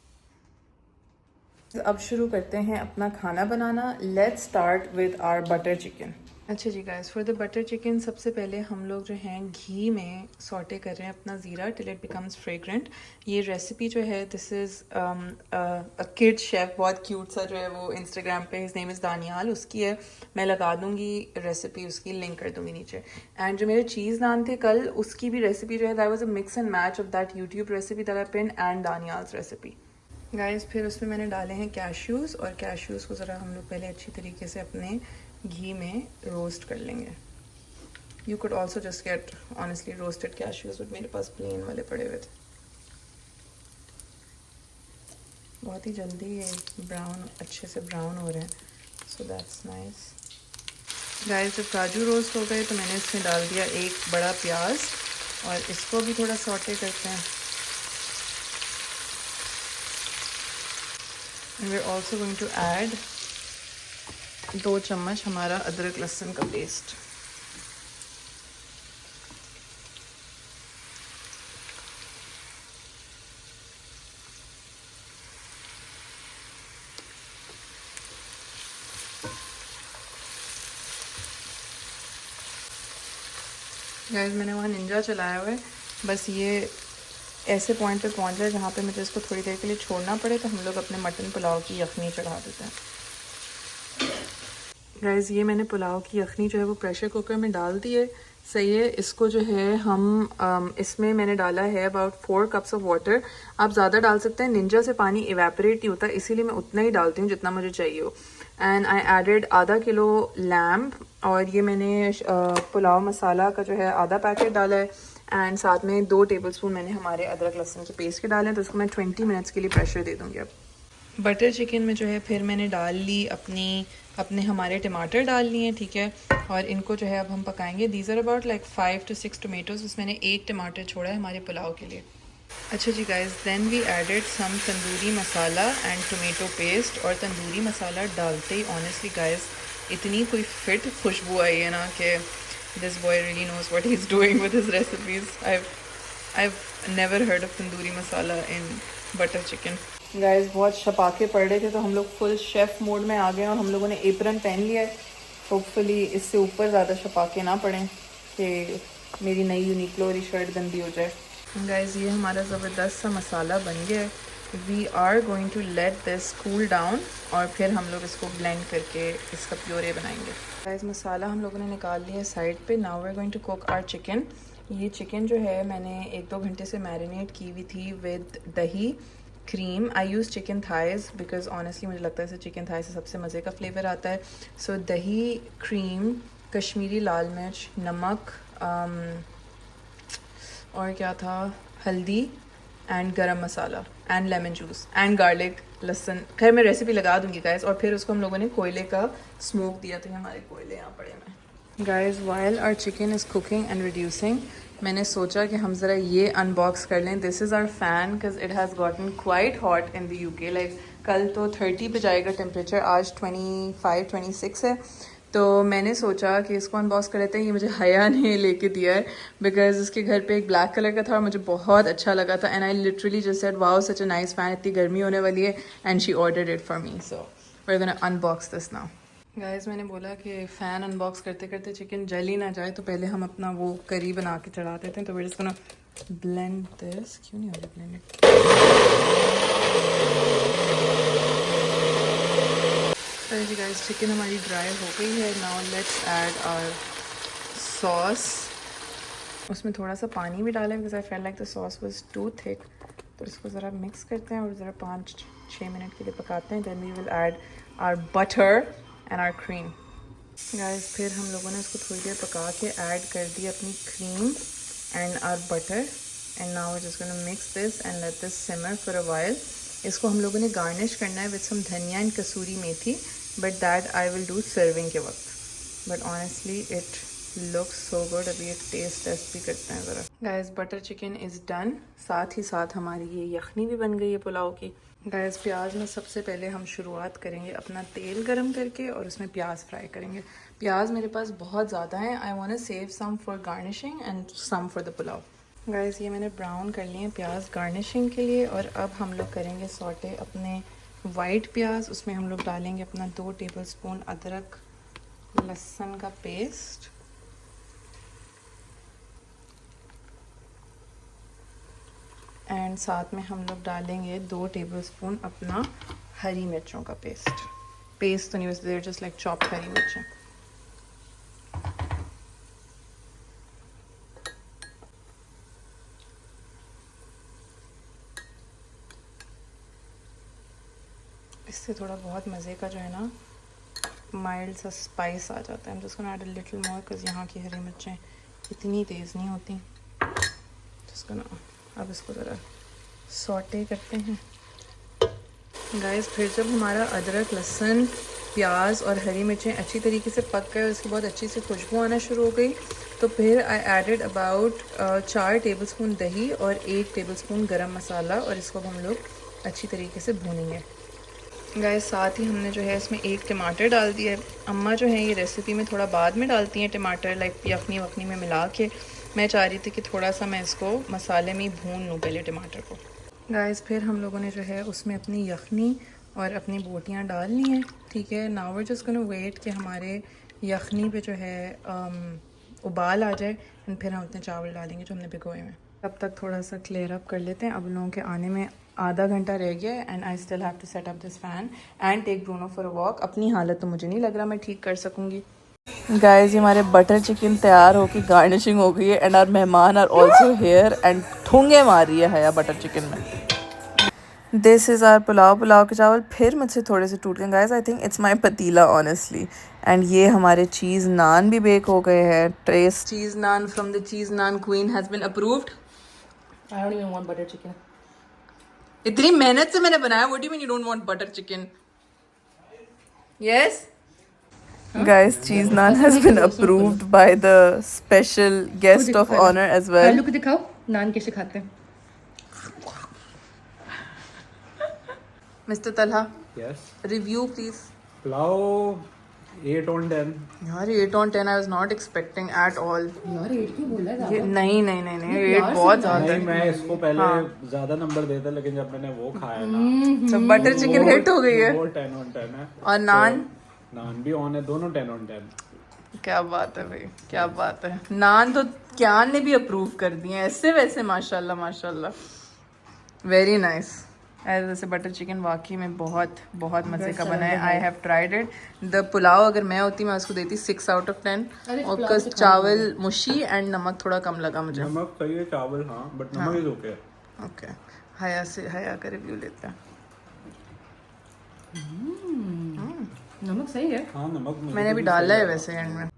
अब शुरू करते हैं अपना खाना बनाना. Let's start with our butter chicken. अच्छा जी guys, for the butter chicken सबसे पहले हम लोग जो हैं घी में सॉटे कर रहे हैं अपना ज़ीरा टिल इट बिकम्स फ्रेग्रेंट. ये रेसिपी जो है this is a kid chef, बहुत क्यूट सा जो है वो इंस्टाग्राम पे, हिज नेम इज़ दानियाल, उसकी है. मैं लगा दूँगी रेसिपी, उसकी लिंक कर दूँगी नीचे. एंड जो मेरे चीज़ नान थे कल, उसकी भी रेसिपी जो है that was a mix and match of that YouTube recipe that I pin and Daniyal's recipe. Guys फिर उसमें मैंने डाले हैं कैश्यूज़, और कैश्यूज़ को ज़रा हम लोग पहले अच्छी तरीके से अपने घी में रोस्ट कर लेंगे. You could also just get honestly roasted cashews, but मेरे पास प्लेन वाले पड़े हुए थे. बहुत ही जल्दी ये ब्राउन, अच्छे से ब्राउन हो रहे हैं, सो दैट्स नाइस. गाइस जब काजू रोस्ट हो गए तो मैंने इसमें डाल दिया एक बड़ा प्याज, और इसको भी थोड़ा सॉटे करते हैं. And we're also going to add 2 चम्मच हमारा अदरक लहसुन का पेस्ट. गाइस मैंने वहाँ निंजा चलाया हुआ है, बस ये ऐसे पॉइंट पे पहुँच जाए जहाँ पे मुझे इसको थोड़ी देर के लिए छोड़ना पड़े, तो हम लोग अपने मटन पुलाव की यखनी चढ़ा देते हैं। गाइस ये मैंने पुलाव की यखनी जो है वो प्रेशर कुकर में डाल दी है। सही है। इसको जो है हम इसमें मैंने डाला है अबाउट 4 कप्स ऑफ वाटर। आप ज़्यादा डाल सकते हैं, निंजा से पानी इवेपोरेट नहीं होता, इसीलिए मैं उतना ही डालती हूँ जितना मुझे चाहिए हो। एंड आई एडेड आधा किलो लैम्ब, और ये मैंने पुलाव मसाला का जो है आधा पैकेट डाला है, एंड साथ में 2 टेबलस्पून मैंने हमारे अदरक लहसुन के पेस्ट के डाले हैं। तो इसको मैं 20 मिनट्स के लिए प्रेशर दे दूँगी। अब बटर चिकन में जो है फिर मैंने डाल ली अपने हमारे टमाटर डाल लिए, ठीक है, और इनको जो है अब हम पकाएंगे। These are about like 5 to 6 tomatoes, उसमें मैंने 1 टमाटर छोड़ा है हमारे पुलाव के लिए। अच्छा जी guys, then we added some tandoori masala and tomato paste, और तंदूरी मसाला डालते ही ऑनेस्टली गाइस इतनी कोई फिट खुशबू आई है ना कि this boy really knows what he is doing with his recipes. I never heard of tandoori masala in butter chicken. Guys बहुत छपाके पड़ रहे थे, तो हम लोग फुल शेफ़ मोड में आ गए और हम लोगों ने एप्रन पहन लिया है। होपफुली इससे ऊपर ज़्यादा छपाके ना पड़ें कि मेरी नई यूनिक्लो वाली शर्ट गंदी हो जाए। गाइस ये हमारा ज़बरदस्त सा मसाला बन गया है। We are going to let this cool down, और फिर हम लोग इसको ब्लेंड करके इसका प्योरे बनाएंगे। गाइस मसाला हम लोगों ने निकाल लिया है साइड पे। Now we are going to cook our chicken. ये चिकन जो है मैंने 1-2 घंटे से मैरिनेट की हुई थी विद दही, cream. I use chicken thighs because honestly मुझे लगता है इसे चिकन थाई से सबसे मज़े का फ्लेवर आता है। सो दही, क्रीम, कश्मीरी लाल मिर्च, नमक, और क्या था, haldi and garam masala and lemon juice and garlic, लहसुन। खैर मैं रेसिपी लगा दूंगी गाइस। और फिर उसको हम लोगों ने कोयले का स्मोक दिया था। हमारे कोयले यहाँ पड़े हैं guys. While our chicken is cooking and reducing, मैंने सोचा कि हम ज़रा ये अनबॉक्स कर लें। This is our fan because it has gotten quite hot in the UK. Like कल तो 30 पे जाएगा टेम्परेचर, आज 25-26 है। तो मैंने सोचा कि इसको अनबॉक्स कर लेते हैं। ये मुझे हया ने लेके दिया है बिकॉज उसके घर पे एक ब्लैक कलर का था और मुझे बहुत अच्छा लगा था। And I literally just said wow such a nice fan, इतनी गर्मी होने वाली है, and she ordered it for me. So we are gonna unbox this now. Guys मैंने बोला कि फ़ैन अनबॉक्स करते करते चिकन जल ही ना जाए, तो पहले हम अपना वो करी बना के चढ़ा देते हैं। तो we just gonna blend this. क्यों नहीं हो रहा ब्लेंड? जी गाइस चिकन हमारी ड्राई हो गई है। Now let's add our sauce. उसमें थोड़ा सा पानी भी डाला है because I fell like the sauce was too thick. तो इसको ज़रा मिक्स करते हैं और ज़रा 5-6 मिनट के लिए पकाते हैं। Then we will add our butter and our cream. Guys फिर हम लोगों ने इसको थोड़ी देर पका के ऐड कर दी अपनी cream and our butter, and now we just gonna mix this and let this simmer for a while. इसको हम लोगों ने गार्निश करना है विद सम धनिया and kasuri methi, but that I will do serving के वक्त। But honestly it looks so good. अभी एक टेस्ट भी करते हैं ज़रा। Guys butter chicken is done. साथ ही साथ हमारी ये यखनी भी बन गई है पुलाव की। गाइस प्याज में सबसे पहले हम शुरुआत करेंगे अपना तेल गरम करके, और उसमें प्याज फ्राई करेंगे। प्याज मेरे पास बहुत ज़्यादा है। I want to save some for garnishing and some for the pulao. Guys ये मैंने ब्राउन कर लिए हैं प्याज गार्निशिंग के लिए, और अब हम लोग करेंगे सॉटे अपने वाइट प्याज। उसमें हम लोग डालेंगे अपना 2 टेबलस्पून अदरक लहसुन का पेस्ट, एंड साथ में हम लोग डालेंगे 2 टेबलस्पून अपना हरी मिर्चों का पेस्ट तो नहीं, बस देयर जस्ट लाइक चॉप्ड हरी मिर्चें। इससे थोड़ा बहुत मज़े का जो है ना माइल्ड सा स्पाइस आ जाता है। I'm just gonna add a little more because यहाँ की हरी मिर्चें इतनी तेज़ नहीं होती। Just gonna अब इसको ज़रा सॉटे करते हैं। गाइस फिर जब हमारा अदरक लहसुन प्याज और हरी मिर्चें अच्छी तरीके से पक गए और इसकी बहुत अच्छी से खुशबू आना शुरू हो गई, तो फिर आई एडेड अबाउट 4 टेबलस्पून दही और 1 टेबलस्पून गरम मसाला, और इसको हम लोग अच्छी तरीके से भूनेंगे। गाइस साथ ही हमने जो है इसमें 1 टमाटर डाल दिया है। अम्मा जो है ये रेसिपी में थोड़ा बाद में डालती हैं टमाटर, लाइक यखनी वखनी में मिला के। मैं चाह रही थी कि थोड़ा सा मैं इसको मसाले में ही भून लूँ पहले टमाटर को। गाइस फिर हम लोगों ने जो है उसमें अपनी यखनी और अपनी बोटियाँ डाल ली हैं, ठीक है। Now we just gonna wait कि हमारे यखनी पे जो है उबाल आ जाए, फिर हम अपने चावल डालेंगे जो हमने भिगोए हुए हैं। तब तक थोड़ा सा क्लियर अप कर लेते हैं। अब लोगों के आने में आधा घंटा रह गया है and I still have to set up this fan and take Bruno for a walk. अपनी हालत तो मुझे नहीं लग रहा मैं ठीक कर सकूंगी। गाइस ये हमारे बटर चिकन तैयार होकर गार्निशिंग हो गई है एंड आवर मेहमान आर ऑल्सो हेयर एंड ठुंगे मार रही है हया बटर चिकन में। दिस इज़ आर पुलाव के चावल फिर मुझसे थोड़े से टूट गए guys. I think it's my पतीला ऑनेस्टली। एंड ये हमारे चीज़ नान भी बेक हो गए हैं। Taste cheese naan from the cheese naan queen has been approved. I don't even want butter chicken. इतनी मेहनत से मैंने बनाया। What do you mean you don't want butter chicken? Yes guys, cheese naan has been approved by the special guest of honor as well. आलू को दिखाओ नान कैसे खाते हैं। Mr. Talha, Yes. review please. Pulao 8 on 10. यार 8 on 10 I was not expecting at all. यार 8 क्यों बोल रहा है? ये नहीं 8 बहुत ज्यादा नहीं, मैं इसको पहले ज्यादा नंबर देता, लेकिन जब मैंने वो खाया ना, सब बटर चिकन हिट हो गई है। वो 10 on 10 है। और नान नान भी ऑन है, दोनों 10 on 10। क्या बात है भाई, क्या बात है। नान तो क्यान ने भी अप्रूव कर दिए ऐसे वैसे माशाल्लाह माशाल्लाह। Very nice. वैसे बटर चिकन वाकई में बहुत बहुत मज़े का बना है। I have tried it. The pulao अगर मैं होती मैं उसको देती 6 out of 10। और कस चावल मुशी एंड नमक थोड़ा कम लगा मुझे। नमक सही है, चावल हाँ, बट नमक इज ओके। ओके हया का रिव्यू लेते हैं। नमक सही है। हाँ नमक मैंने अभी डाला है वैसे एंड में।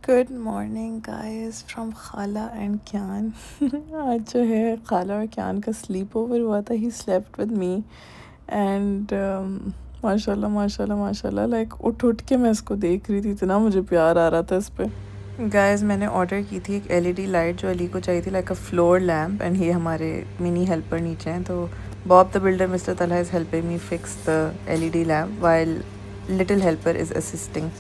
गुड मॉर्निंग गाइस फ्रॉम खाला एंड क्यान। आज जो है खाला और क्यान का स्लीप ओवर हुआ था। He slept with me and माशाल्लाह माशाल्लाह माशाल्लाह लाइक उठ के मैं इसको देख रही थी, इतना मुझे प्यार आ रहा था इस पे। गाइस मैंने ऑर्डर की थी एक LED लाइट जो अली को चाहिए थी, like a floor lamp. And ये हमारे मिनी हेल्पर नीचे हैं, तो Bob the builder mister Talha is helping me fix the LED lamp while little helper is assisting.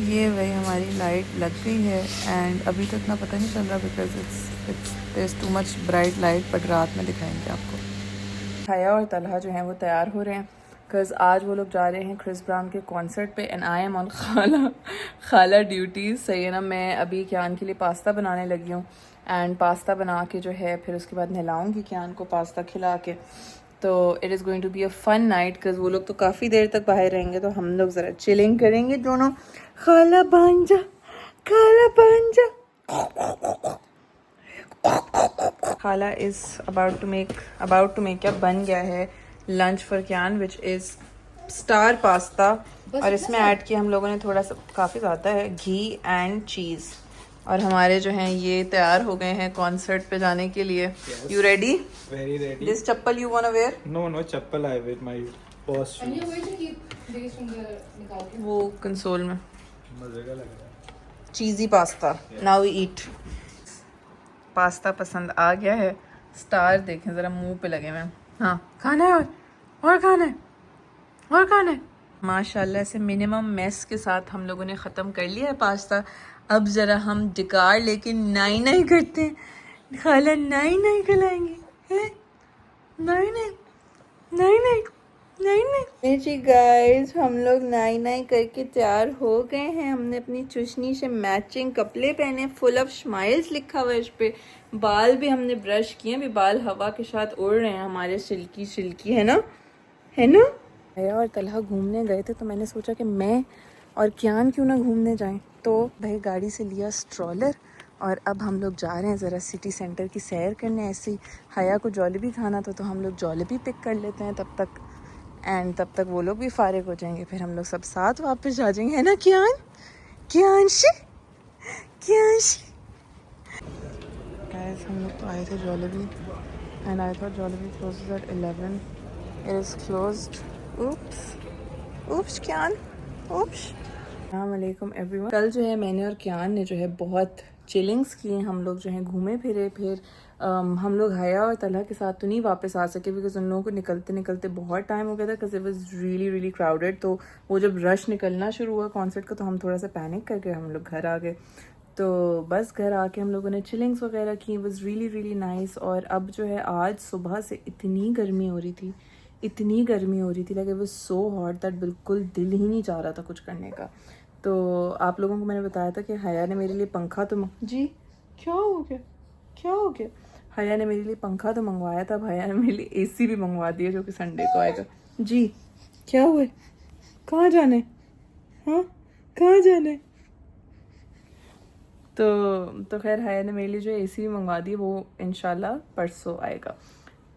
ये वही हमारी लाइट लग गई है एंड अभी तो इतना पता नहीं चल रहा because it's there is too much bright light, but रात में दिखाएंगे आपको। हया और तलहा जो हैं वो तैयार हो रहे हैं बिकॉज आज वो लोग जा रहे हैं क्रिस ब्राउन के कॉन्सर्ट पे एंड आई एम ऑन खाला ड्यूटीज़। सही है ना। मैं अभी क्यान के लिए पास्ता बनाने लगी हूँ एंड पास्ता बना के जो है फिर उसके बाद नहलाऊँगी क्यान को पास्ता खिला के। तो it is going to be a fun night because वो लोग तो काफ़ी देर तक बाहर रहेंगे, तो हम लोग ज़रा चिलिंग करेंगे दोनों। खाला बांजा खाला इज़ अबाउट टू मेक क्या बन गया है lunch for can which is star pasta. और इसमें ऐड किया हम लोगों ने थोड़ा सा, काफ़ी ज़्यादा है, घी एंड चीज़। और हमारे जो हैं ये तैयार हो गए हैं कॉन्सर्ट पे जाने के लिए। You ready? Very ready. This chappal you want to wear? No chappal, I with my first And you're going to keep these from the निकाल के। वो कंसोल में। मजे का लग रहा है। Cheesy pasta. Now we eat. Pasta पसंद आ गया है। स्टार देखें ज़रा मुंह पे लगे हुए। हाँ खाना है और खाना है और खाना है। माशाल्लाह से मिनिमम मेस के साथ हम लोगों ने ख़त्म कर लिया है पास्ता। अब ज़रा हम डिकार लेके नाई करते हैं। खाला नाई खिलाएंगे हैं? नाई जी गाइस, हम लोग नाई करके तैयार हो गए हैं। हमने अपनी चुशनी से मैचिंग कपड़े पहने, फुल ऑफ स्माइल्स लिखा हुआ है इस पे। बाल भी हमने ब्रश किए, भी बाल हवा के साथ उड़ रहे हैं हमारे, सिल्की है ना। भैया और तलहा घूमने गए थे तो मैंने सोचा कि मैं और क्यान क्यों ना घूमने जाएं। तो भाई गाड़ी से लिया स्ट्रॉलर और अब हम लोग जा रहे हैं ज़रा सिटी सेंटर की सैर करने। ऐसे ही हया को जॉलिबी खाना था तो हम लोग जॉलिबी पिक कर लेते हैं तब तक वो लोग भी फारिग हो जाएंगे, फिर हम लोग सब साथ वापस आ जाएंगे, है ना क्यांशी। गाइस हम लोग तो आए थे Jollibee and I thought Jollibee closes at 11। It is closed. Oops, क्यान, अस्सलाम वालेकुम एवरीवन। कल जो है मैंने और क्यान ने जो है बहुत चिलिंग्स किए। हम लोग जो है घूमे फिरे, फिर हम लोग हया और तलहा के साथ तो नहीं वापस आ सके बिकॉज उन लोगों को निकलते बहुत टाइम हो गया था because it was really crowded. तो वो जब रश निकलना शुरू हुआ कॉन्सर्ट का तो हम थोड़ा सा पैनिक करके हम लोग घर आ गए। तो बस घर आके हम लोगों ने चिलिंग्स वगैरह की। Was really nice. और अब जो है आज सुबह से इतनी गर्मी हो रही थी like it was so hot that बिल्कुल दिल ही नहीं चाह रहा था कुछ करने का। तो आप लोगों को मैंने बताया था कि हया ने मेरे लिए पंखा तो जी क्या हो गया, क्या हो गया? हया ने मेरे लिए पंखा तो मंगवाया था, अब हया ने मेरे लिए एसी भी मंगवा दिया जो कि संडे को आएगा। जी क्या हुआ, कहाँ जाने, हाँ कहाँ जाने? तो खैर हया ने मेरे लिए जो एसी भी मंगवा दी, वो इंशाल्लाह परसों आएगा।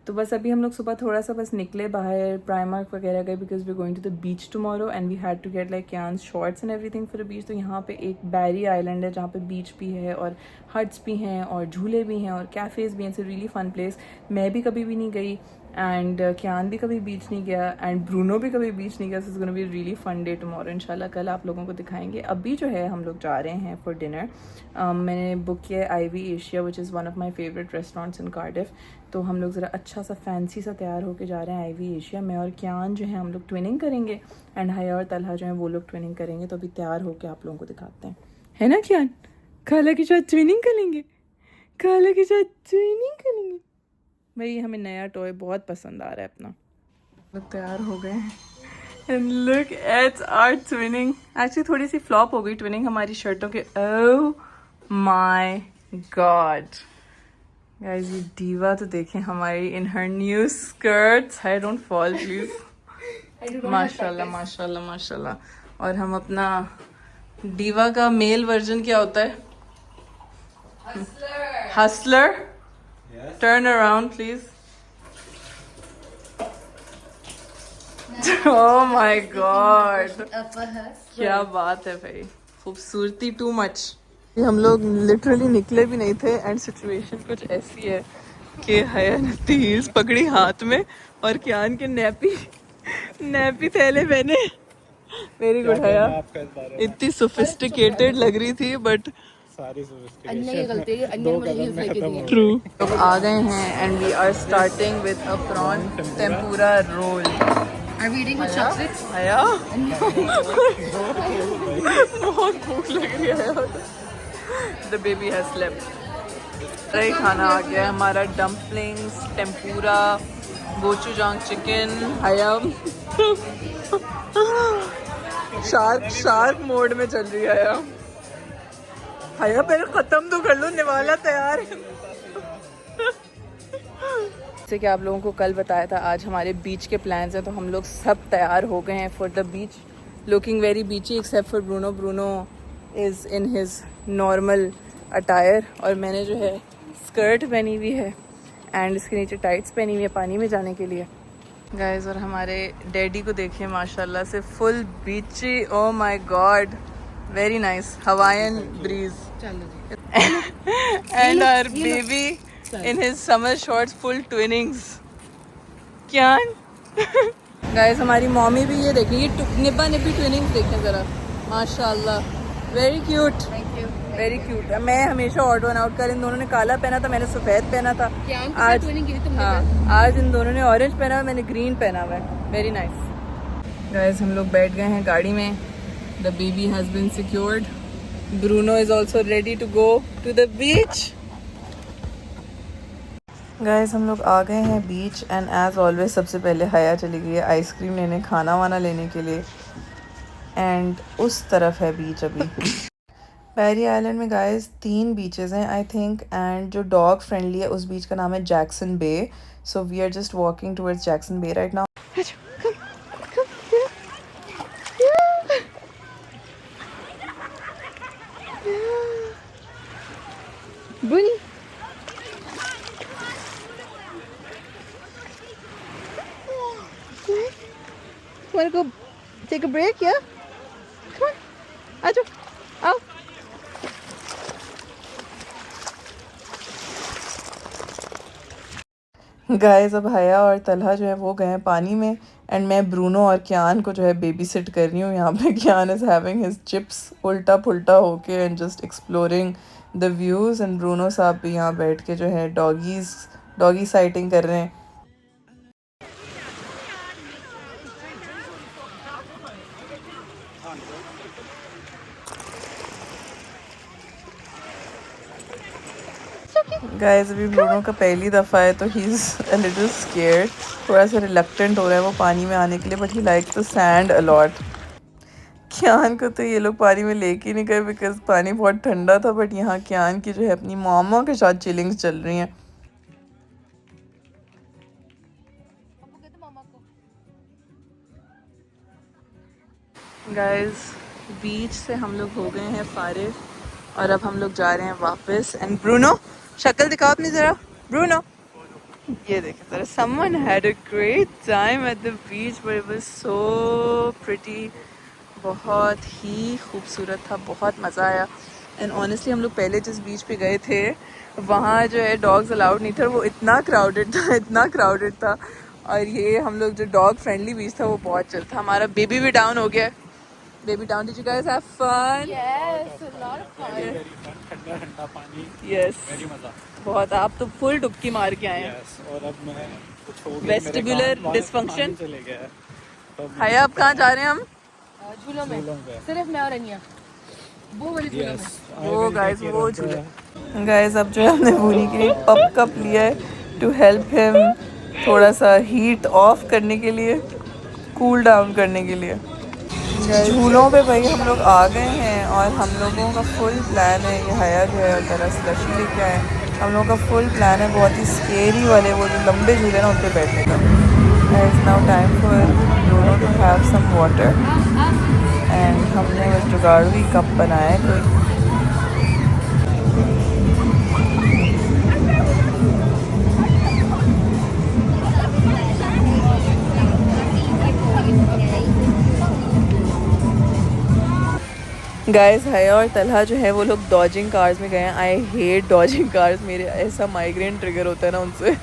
तो बस अभी हम लोग सुबह थोड़ा सा बस निकले बाहर, प्राइमार्क वगैरह गए, because we going to the beach tomorrow and we had to get like Kian's shorts and everything for the beach. तो यहाँ पे एक बैरी आइलैंड है जहाँ पे बीच भी है और हट्स भी हैं और झूले भी हैं और कैफ़ेज़ भी हैं। It's a really fun place. मैं भी कभी भी नहीं गई एंड क्यान भी कभी बीच नहीं गया एंड ब्रूनो भी कभी बीच नहीं गया। So it's gonna be really fun day tomorrow इंशाल्लाह। कल आप लोगों को दिखाएंगे। अभी जो है हम लोग जा रहे हैं फॉर डिनर। मैंने बुक किया है Ivy Asia which is one of my favourite restaurants in Cardiff. तो हम लोग ज़रा अच्छा सा फैंसी सा तैयार होके जा रहे हैं आईवी एशिया। मैं और क्यान जो है हम लोग ट्विनिंग करेंगे एंड हया और तलहा जो है वो लोग ट्विनिंग करेंगे। तो अभी तैयार होके आप लोगों को दिखाते हैं, है ना क्यान? खाला के साथ ट्विनिंग करेंगे, खाला के साथ ट्विनिंग करेंगे। भाई हमें नया टॉय बहुत पसंद आ रहा है अपना। लोग तैयार हो गए हैं and look at our twinning. Actually थोड़ी सी फ्लॉप हो गई ट्विनिंग हमारी शर्टों के। ओह माय गॉड गाइस, ये डीवा तो देखें हमारी in her new skirts. I don't fall please. माशाल्लाह माशाल्लाह माशाल्लाह। और हम अपना डीवा का मेल वर्जन क्या होता है? Hustler. Turn around, please. Oh my God! क्या बात है भाई, खूबसूरती टू मच। हम लोग लिटरली निकले भी नहीं थे एंड सिचुएशन कुछ ऐसी है कि हया ने हील्स पकड़ी हाथ में और क्यान के नैपी थैले पहने। वेरी गुड हया, इतनी सोफिस्टिकेटेड लग रही थी बट ट्रू। लोग आ गए हैं and we are starting with a prawn tempura roll. Haya बहुत भूख लग रही है। The baby has slept. रही खाना आ गया है हमारा, dumplings, tempura, gochujang chicken. Haya shark mode में चल रही है। हया पहले खत्म तो कर लो, निवाला तैयार है। जैसे कि आप लोगों को कल बताया था आज हमारे बीच के प्लान्स हैं, तो हम लोग सब तैयार हो गए हैं for the beach. Looking very beachy except for Bruno. Bruno is in his normal attire और मैंने जो है स्कर्ट पहनी हुई है एंड इसके नीचे टाइट्स पहनी हुई है पानी में जाने के लिए गाइस। और हमारे डैडी को देखिए माशाल्लाह से फुल बीची। Oh my God, very nice Hawaiian breeze. And our baby in his summer shorts, full twinnings. Kyan? Guys, हमारी मॉमी भी ये देखें, ये निब्बा निब्बी ट्विनिंग्स देखें ज़रा, माशाल्लाह, very cute. Very cute. मैं हमेशा ऑड वन आउट कर, इन दोनों ने काला पहना था, मैंने सफ़ेद पहना था। आज हाँ, आज इन दोनों ने ऑरेंज पहना, मैंने ग्रीन पहना हुआ है। Very nice. गाइस हम लोग बैठ गए हैं गाड़ी में। The baby has been secured. Bruno is also ready to go to the beach. Guys हम लोग आ गए हैं बीच एंड एज ऑलवेज सबसे पहले हया चली गई है आइसक्रीम लेने, खाना वाना लेने के लिए एंड उस तरफ है बीच। अभी बैरी आइलैंड में गाइस 3 बीचेस हैं आई थिंक एंड जो डॉग फ्रेंडली है उस बीच का नाम है Jackson Bay. So we are just walking towards Jackson Bay right now. Bunny. Want to go take a break? Yeah. Come on. Ajo. आओ. Guys अब हया और तलहा जो है वो गए हैं पानी में एंड मैं ब्रूनो और क्यान को जो है बेबी सिट कर रही हूँ यहाँ पे। क्यान इज़ हैविंग हिज चिप्स उल्टा पुल्टा होके and just exploring the views and Bruno साहब भी यहाँ बैठ के जो है डॉगी साइटिंग कर रहे हैं। गाइस अभी ब्रूनो का पहली दफ़ा है तो he is a little scared, थोड़ा सा रिलक्टेंट हो रहा है वो पानी में आने के लिए, but he like the sand a lot. Kian को तो ये लोग पानी में लेके नहीं गए बिकॉज पानी बहुत ठंडा था, बट यहाँ कियान की जो है अपनी मामा के साथ चिलिंग्स चल रही हैं। गाइस बीच से हम लोग हो गए हैं फारिग और अब हम लोग जा रहे हैं वापस। एंड ब्रूनो, शक्ल दिखाओ अपनी ज़रा। ब्रूनो, ये देखें ज़रा, someone had a great time at the beach but it was so pretty. बहुत ही खूबसूरत था, बहुत मज़ा आया। एंड ऑनेस्टली हम लोग पहले जिस बीच पे गए थे वहाँ जो है डॉग्स अलाउड नहीं था, वो इतना क्राउडेड था, इतना क्राउडेड था। और ये हम लोग जो डॉग फ्रेंडली बीच था वो बहुत चिल था। हमारा बेबी भी डाउन हो गया। Baby down, did you guys have fun? Yes, a lot of fun. ठंडा ठंडा पानी, यस, वेरी मजा। बहुत। आप तो फुल डुबकी मार के आए हैं। यस, और अब मैं कुछ हो गया, Vestibular dysfunction? चले गया। तो हाया, अब कहाँ जा रहे हैं हम? झूलों में झूलों पे। सिर्फ मैं और अनिया, वो वाली झूलों में। Yes, वो I will गाइस take वो care of झूले। the- गाइस अब जो है हमने भूनी के लिए पप कप लिया है टू हेल्प हिम थोड़ा सा हीट ऑफ करने के लिए, कूल डाउन करने के लिए। झूलों पे भाई हम लोग आ गए हैं और हम लोगों का फुल प्लान है, ये हया जो है तरह स्लशी लेके आए हैं। हम लोगों का फुल प्लान है बहुत ही स्केरी वाले वो जो लंबे झूले ना उन पे बैठने का। It's now time for Bruno to have some water and हमने बस जुगाड़ू कप बनाया है कोई। गाइस हया और तलहा जो है वो लोग डॉजिंग कार्स में गए हैं। आई हेट डॉजिंग कार्स, मेरे ऐसा माइग्रेन ट्रिगर होता है ना उनसे।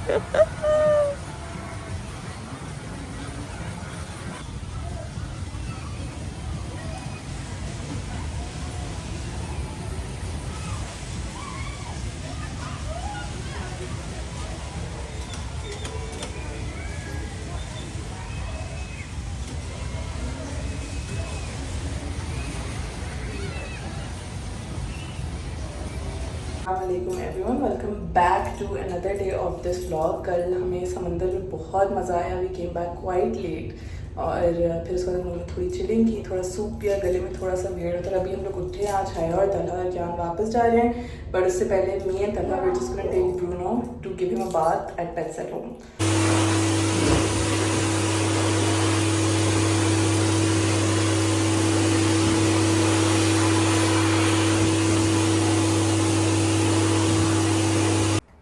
अस्सलामुअलैकुम everyone, welcome back to another day of this vlog. कल हमें समंदर में बहुत मज़ा आया। We came back quite late और फिर उसके बाद हम लोगों ने थोड़ी चिलिंग की, थोड़ा सूप पिया, गले में थोड़ा सा वेट होता है। अभी हम लोग उठे हैं, आज हया और तलहा और जान वापस जा रहे हैं, बट उससे पहले me and Talha we just gonna take Bruno to give him a bath at Pets at Home.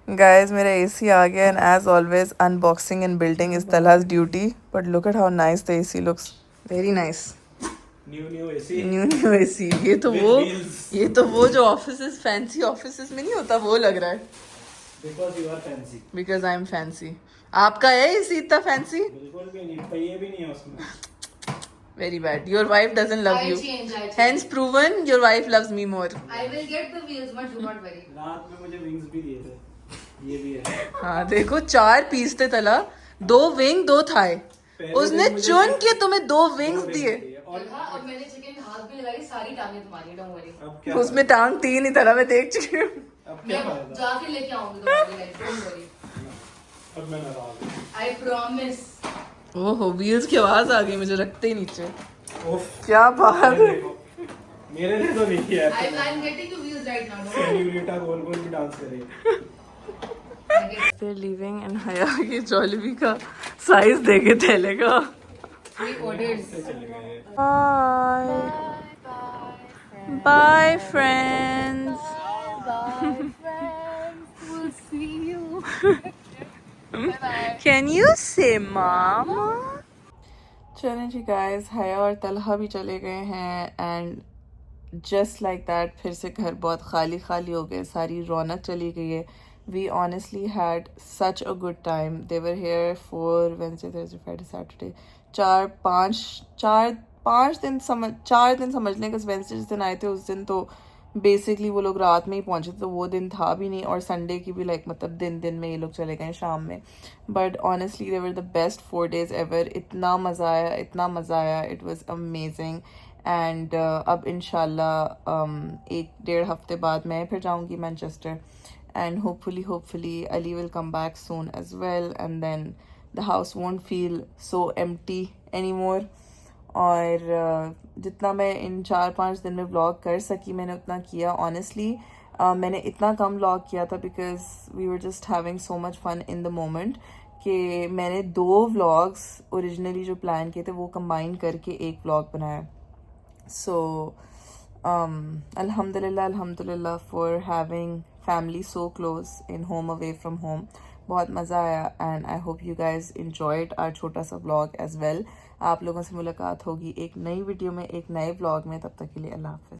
Guys, मेरा AC आ गया and as always unboxing and building is Talha's duty. But look at how nice the AC looks. Very nice. New AC. New AC. ये तो With वो wheels. ये तो वो जो offices fancy offices में नहीं होता वो लग रहा है। Because you are fancy. Because I'm fancy. आपका है AC इतना fancy? बिल्कुल भी नहीं, पहिए भी नहीं है उसमें। Very bad. Your wife doesn't love I you. change. Hence proven your wife loves me more. I will get the wheels, but do not worry. रात में मुझे विंग्स भी दिए थे, ये भी है। हाँ देखो 4 पीस थे तला, 2 विंग 2 थाए। उसने मुझे चुन के तुम्हें 2 विंग्स wings दिए। और और मैंने चिकन में हाथ भी लगाई, सारी टांगें तुम्हारी, डोंट वरी। अब क्या उसमें टांग 3 ही तला मैं देख चुकी हूँ। अब क्या मैं फायदा? जाके लेके आऊंगी तुम्हारे लिए, डोंट वरी। अब मैं नाराज हूँ। I promise. ओहो, व्हील्स की आवाज आ गई मुझे रखते ही नीचे। उफ, क्या बात है। देखो, मेरे लिए तो नहीं किया है। I am getting the wheels right now, don't senorita गोल गोल भी डांस कर रही है। वरी। They're leaving and हया ये जॉलिबी का साइज देखे थैले का। We ordered. चले गए। Bye. Bye friends. Bye friends. We'll see you. Can you say mama? चलें जी गाइस, हया और तलहा भी चले गए हैं एंड जस्ट लाइक दैट फिर से घर बहुत खाली खाली हो गए, सारी रौनक चली गई है। We honestly had such a good time. They were here for Wednesday, Thursday, Friday, Saturday. 4 दिन समझ लें। वेंसडे जिस दिन आए थे उस दिन तो बेसिकली वो लोग रात में ही पहुंचे थे, तो वो दिन था भी नहीं, और संडे की भी लाइक मतलब दिन में ये लोग चले गए शाम में। But honestly they were the best 4 days ever. इतना मज़ा आया, इट वाज अमेजिंग। एंड अब इंशाल्लाह 1-1.5 हफ्ते बाद मैं फिर जाऊंगी Manchester, and hopefully Ali will come back soon as well, and then the house won't feel so empty anymore. और जितना मैं इन 4-5 दिन में व्लॉग कर सकी मैंने उतना किया ऑनेस्टली। मैंने इतना कम व्लॉग किया था because we were just having so much fun in the moment कि मैंने 2 व्लॉग्स ओरिजिनली जो प्लान किए थे वो कंबाइन करके एक व्लॉग बनाया। सो अल्हम्दुलिल्लाह for having family so close in home away from home. बहुत मज़ा आया and I hope you guys enjoyed our छोटा सा व्लॉग एज वेल। आप लोगों से मुलाकात होगी एक नई वीडियो में, एक नए व्लॉग में। तब तक के लिए अल्लाह हाफ़िज़।